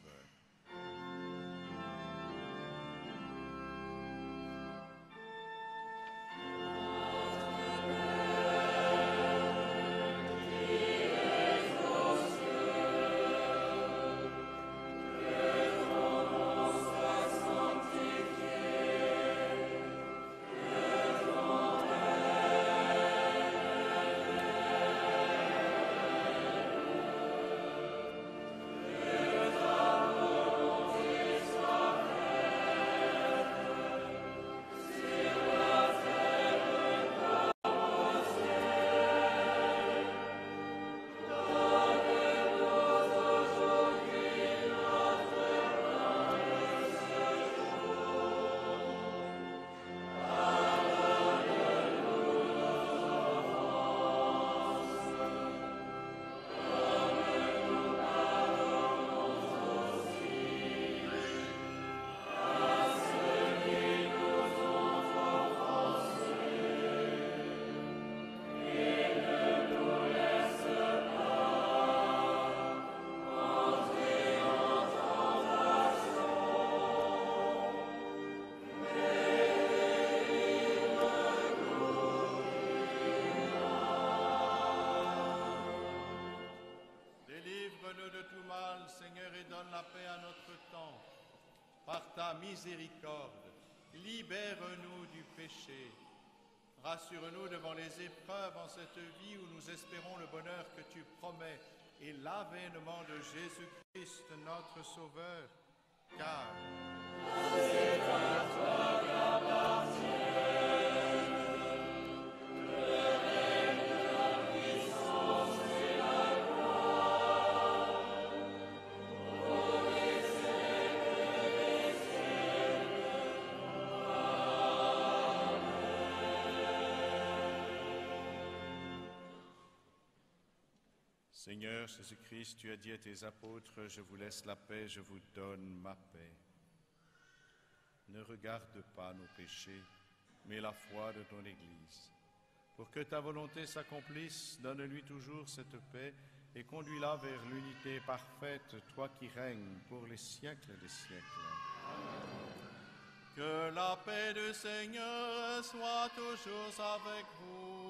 Seigneur, et donne la paix à notre temps. Par ta miséricorde, libère-nous du péché. Rassure-nous devant les épreuves en cette vie où nous espérons le bonheur que tu promets et l'avènement de Jésus-Christ, notre Sauveur. Car c'est à toi qu'appartient Seigneur Jésus-Christ, tu as dit à tes apôtres, je vous laisse la paix, je vous donne ma paix. Ne regarde pas nos péchés, mais la foi de ton Église. Pour que ta volonté s'accomplisse, donne-lui toujours cette paix et conduis-la vers l'unité parfaite, toi qui règnes pour les siècles des siècles. Amen. Que la paix du Seigneur soit toujours avec vous.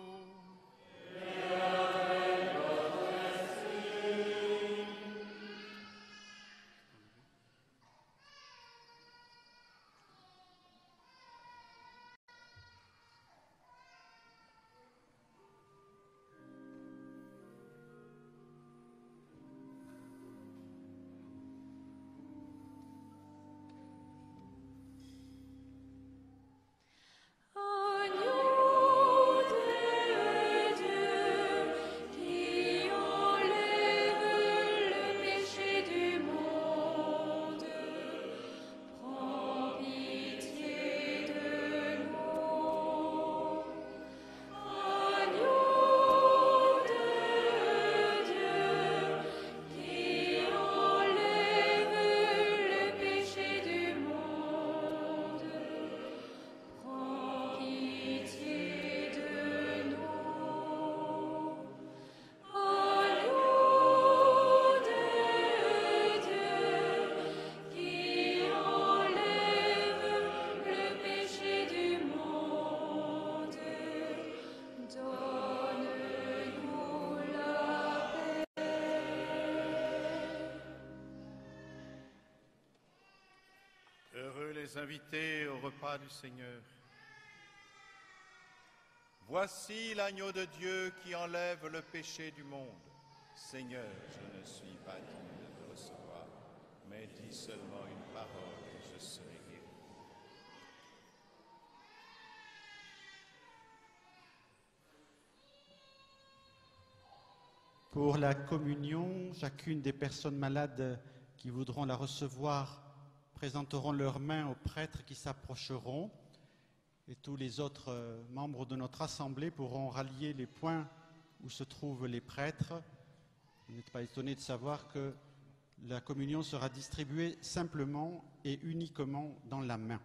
Les invités au repas du Seigneur. Voici l'agneau de Dieu qui enlève le péché du monde. Seigneur, je ne suis pas digne de te recevoir, mais dis seulement une parole et je serai guéri. Pour la communion, chacune des personnes malades qui voudront la recevoir présenteront leurs mains aux prêtres qui s'approcheront et tous les autres membres de notre assemblée pourront rallier les points où se trouvent les prêtres. Vous n'êtes pas étonnés de savoir que la communion sera distribuée simplement et uniquement dans la main.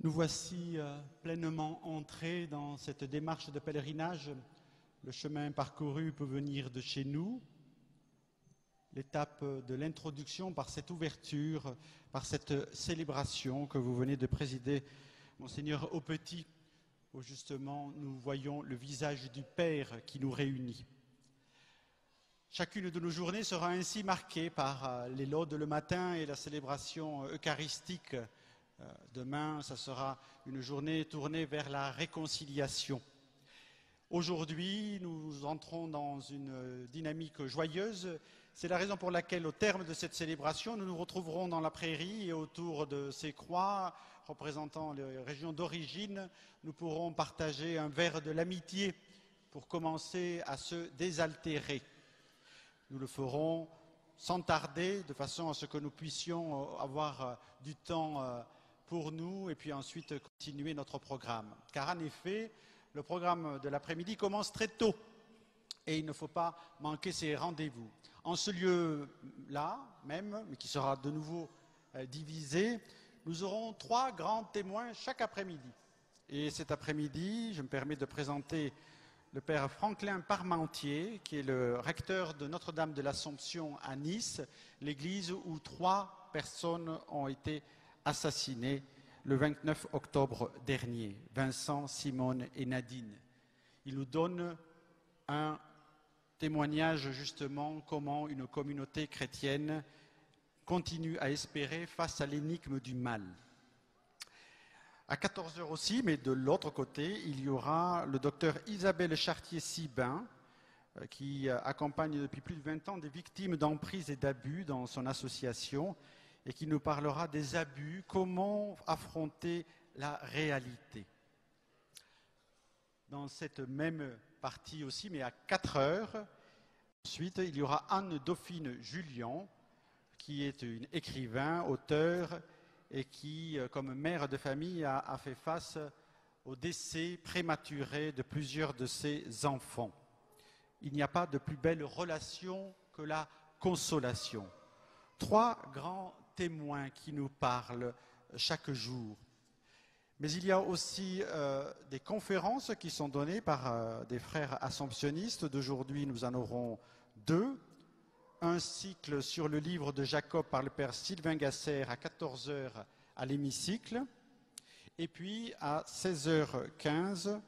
Nous voici pleinement entrés dans cette démarche de pèlerinage. Le chemin parcouru peut venir de chez nous. L'étape de l'introduction par cette ouverture, par cette célébration que vous venez de présider, Monseigneur Aupetit, où justement nous voyons le visage du Père qui nous réunit. Chacune de nos journées sera ainsi marquée par les laudes le matin et la célébration eucharistique. Demain, ça sera une journée tournée vers la réconciliation. Aujourd'hui, nous entrons dans une dynamique joyeuse. C'est la raison pour laquelle, au terme de cette célébration, nous nous retrouverons dans la prairie et autour de ces croix représentant les régions d'origine, nous pourrons partager un verre de l'amitié pour commencer à se désaltérer. Nous le ferons sans tarder, de façon à ce que nous puissions avoir du temps pour nous et puis ensuite continuer notre programme. Car en effet, le programme de l'après-midi commence très tôt et il ne faut pas manquer ces rendez-vous. En ce lieu-là même, mais qui sera de nouveau divisé, nous aurons 3 grands témoins chaque après-midi. Et cet après-midi, je me permets de présenter le père Franklin Parmentier, qui est le recteur de Notre-Dame de l'Assomption à Nice, l'église où 3 personnes ont été assassinées le 29 octobre dernier, Vincent, Simone et Nadine. Il nous donne un témoignage justement comment une communauté chrétienne continue à espérer face à l'énigme du mal. À 14h aussi, mais de l'autre côté, il y aura le docteur Isabelle Chartier-Sibin, qui accompagne depuis plus de 20 ans des victimes d'emprise et d'abus dans son association et qui nous parlera des abus, comment affronter la réalité. Dans cette même partie aussi, mais à 4h, ensuite, il y aura Anne-Dauphine Julien, qui est une écrivain, auteure, et qui, comme mère de famille, a fait face au décès prématuré de plusieurs de ses enfants. Il n'y a pas de plus belle relation que la consolation. 3 grands témoins qui nous parlent chaque jour. Mais il y a aussi des conférences qui sont données par des frères assomptionnistes. D'aujourd'hui, nous en aurons 2. Un cycle sur le livre de Jacob par le père Sylvain Gasser à 14h à l'hémicycle. Et puis à 16h15,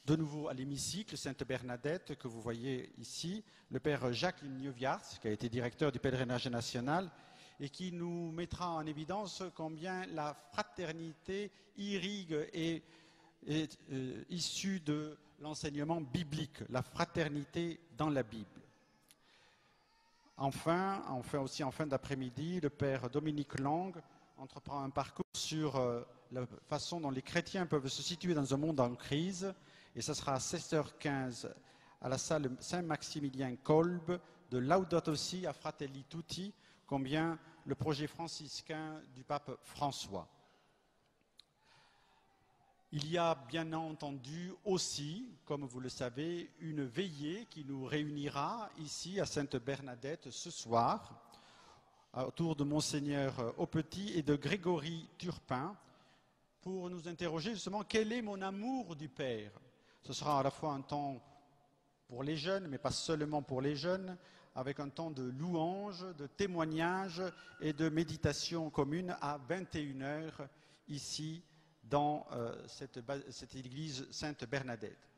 de nouveau à l'hémicycle, Sainte Bernadette, que vous voyez ici, le père Jacques Ligneviars, qui a été directeur du pèlerinage national, et qui nous mettra en évidence combien la fraternité irrigue et est issue de l'enseignement biblique, la fraternité dans la Bible. Enfin aussi en fin d'après-midi, le père Dominique Lang entreprend un parcours sur la façon dont les chrétiens peuvent se situer dans un monde en crise, et ce sera à 16h15 à la salle Saint-Maximilien Kolb de Laudato Si à Fratelli Tutti, combien le projet franciscain du pape François. Il y a bien entendu aussi, comme vous le savez, une veillée qui nous réunira ici à Sainte-Bernadette ce soir, autour de Monseigneur Aupetit et de Grégory Turpin, pour nous interroger justement quel est mon amour du Père. Ce sera à la fois un temps pour les jeunes, mais pas seulement pour les jeunes, avec un temps de louange, de témoignage et de méditation commune à 21h ici dans cette église Sainte-Bernadette.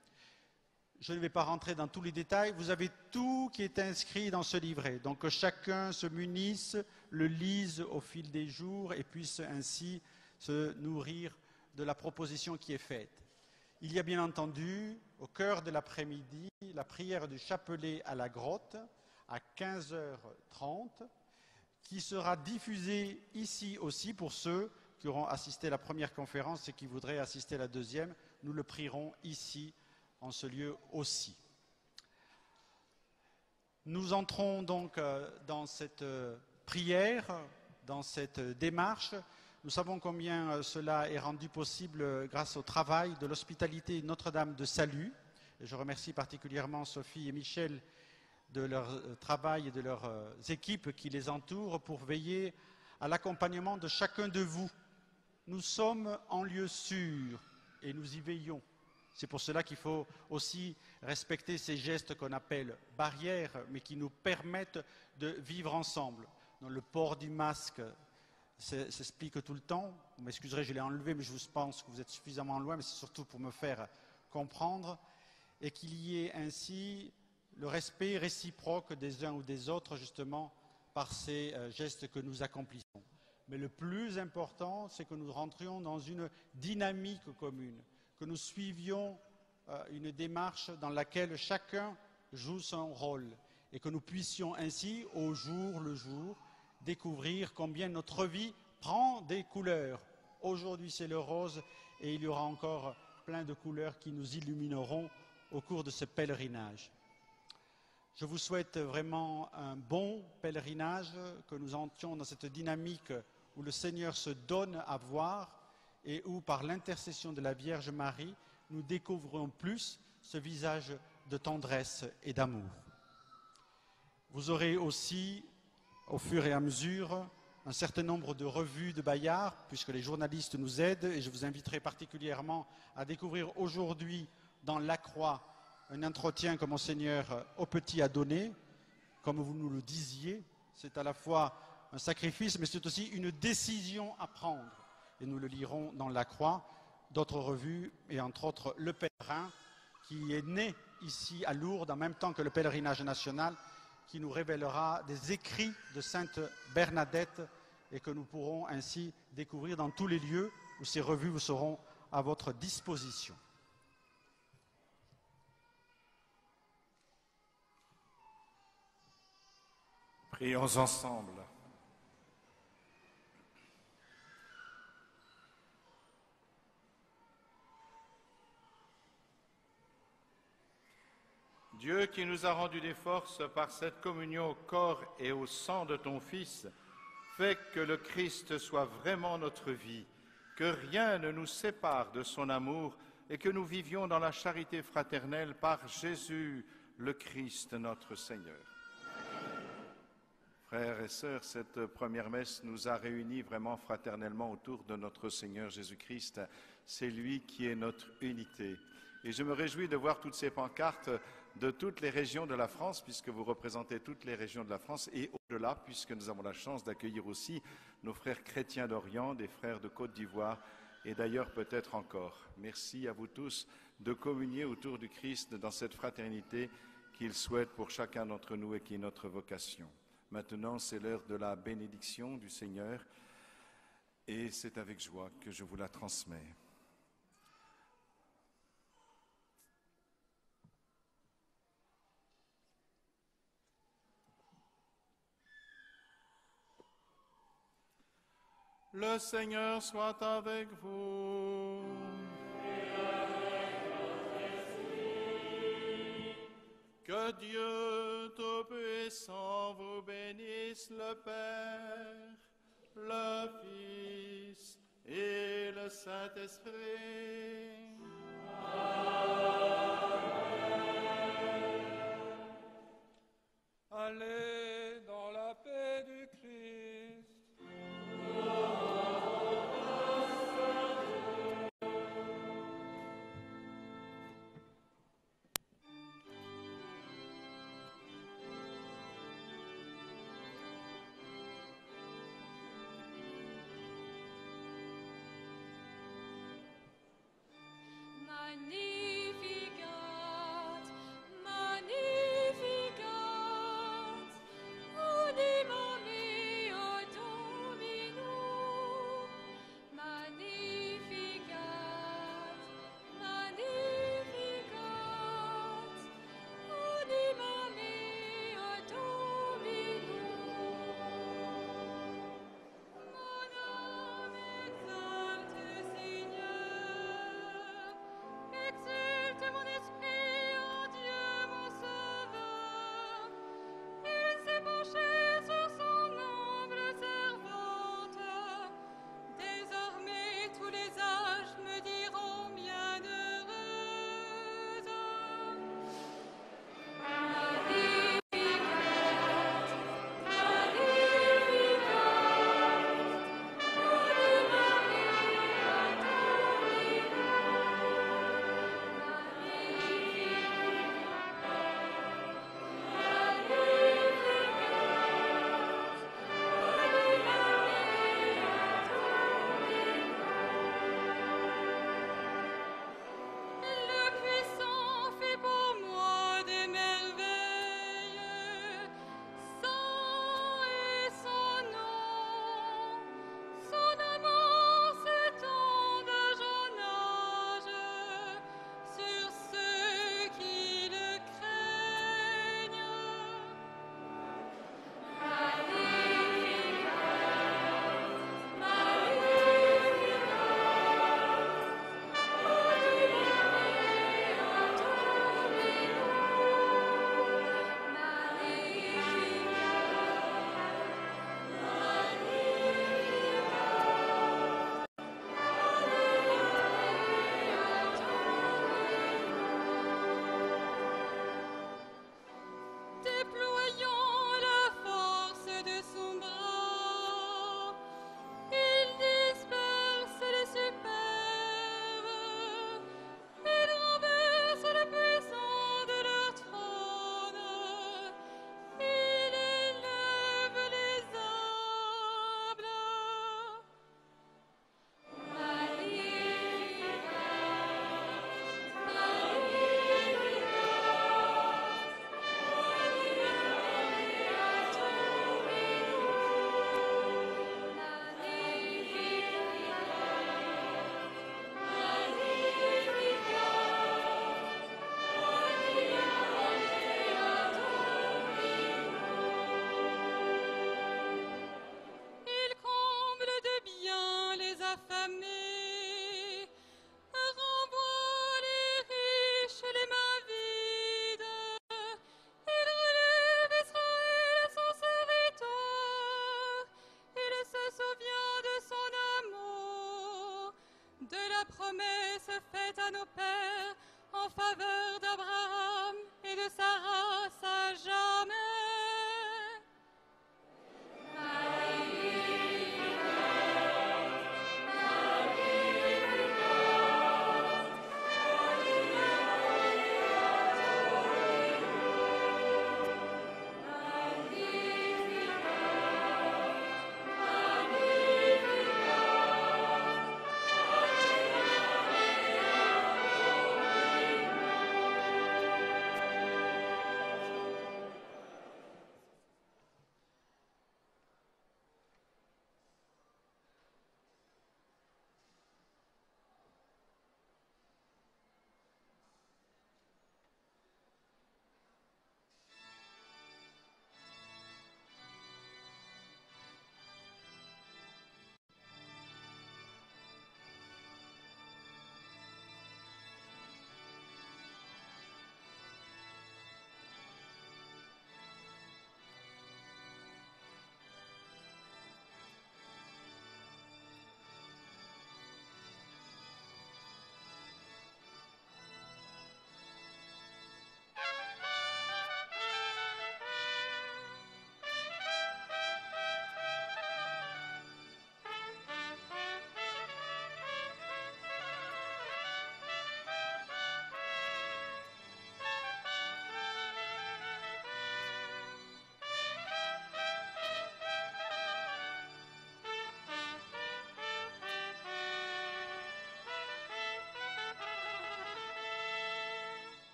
Je ne vais pas rentrer dans tous les détails, vous avez tout qui est inscrit dans ce livret, donc que chacun se munisse, le lise au fil des jours et puisse ainsi se nourrir de la proposition qui est faite. Il y a bien entendu, au cœur de l'après-midi, la prière du chapelet à la grotte à 15h30, qui sera diffusée ici aussi pour ceux qui auront assisté à la première conférence et qui voudraient assister à la deuxième. Nous le prierons ici, en ce lieu aussi. Nous entrons donc dans cette prière, dans cette démarche. Nous savons combien cela est rendu possible grâce au travail de l'hospitalité Notre-Dame de Salut. Et je remercie particulièrement Sophie et Michel de leur travail et de leurs équipes qui les entourent pour veiller à l'accompagnement de chacun de vous Nous sommes en lieu sûr et nous y veillons. C'est pour cela qu'il faut aussi respecter ces gestes qu'on appelle barrières, mais qui nous permettent de vivre ensemble. Donc, le port du masque s'explique tout le temps. Vous m'excuserez, je l'ai enlevé, mais je pense que vous êtes suffisamment loin, mais c'est surtout pour me faire comprendre. Et qu'il y ait ainsi le respect réciproque des uns ou des autres, justement, par ces gestes que nous accomplissons. Mais le plus important, c'est que nous rentrions dans une dynamique commune, que nous suivions une démarche dans laquelle chacun joue son rôle et que nous puissions ainsi, au jour le jour, découvrir combien notre vie prend des couleurs. Aujourd'hui, c'est le rose et il y aura encore plein de couleurs qui nous illumineront au cours de ce pèlerinage. Je vous souhaite vraiment un bon pèlerinage, que nous entrions dans cette dynamique où le Seigneur se donne à voir et où, par l'intercession de la Vierge Marie, nous découvrons plus ce visage de tendresse et d'amour. Vous aurez aussi, au fur et à mesure, un certain nombre de revues de Bayard, puisque les journalistes nous aident, et je vous inviterai particulièrement à découvrir aujourd'hui dans La Croix un entretien que Monseigneur Aupetit a donné. Comme vous nous le disiez, c'est à la fois un sacrifice, mais c'est aussi une décision à prendre. Et nous le lirons dans La Croix, d'autres revues, et entre autres Le Pèlerin, qui est né ici à Lourdes en même temps que le pèlerinage national, qui nous révélera des écrits de Sainte Bernadette et que nous pourrons ainsi découvrir dans tous les lieux où ces revues vous seront à votre disposition. Prions ensemble. Dieu qui nous a rendu des forces par cette communion au corps et au sang de ton Fils, fais que le Christ soit vraiment notre vie, que rien ne nous sépare de son amour et que nous vivions dans la charité fraternelle par Jésus, le Christ notre Seigneur. Frères et sœurs, cette première messe nous a réunis vraiment fraternellement autour de notre Seigneur Jésus-Christ. C'est lui qui est notre unité. Et je me réjouis de voir toutes ces pancartes de toutes les régions de la France, puisque vous représentez toutes les régions de la France, et au-delà, puisque nous avons la chance d'accueillir aussi nos frères chrétiens d'Orient, des frères de Côte d'Ivoire, et d'ailleurs peut-être encore. Merci à vous tous de communier autour du Christ dans cette fraternité qu'il souhaite pour chacun d'entre nous et qui est notre vocation. Maintenant, c'est l'heure de la bénédiction du Seigneur, et c'est avec joie que je vous la transmets. Le Seigneur soit avec vous. Et avec votre esprit. Que Dieu Tout-Puissant vous bénisse, le Père, le Fils et le Saint-Esprit. Allez dans la paix du Christ. Magnificat, Magnificat, à nos pères en faveur d'Abraham et de Sarah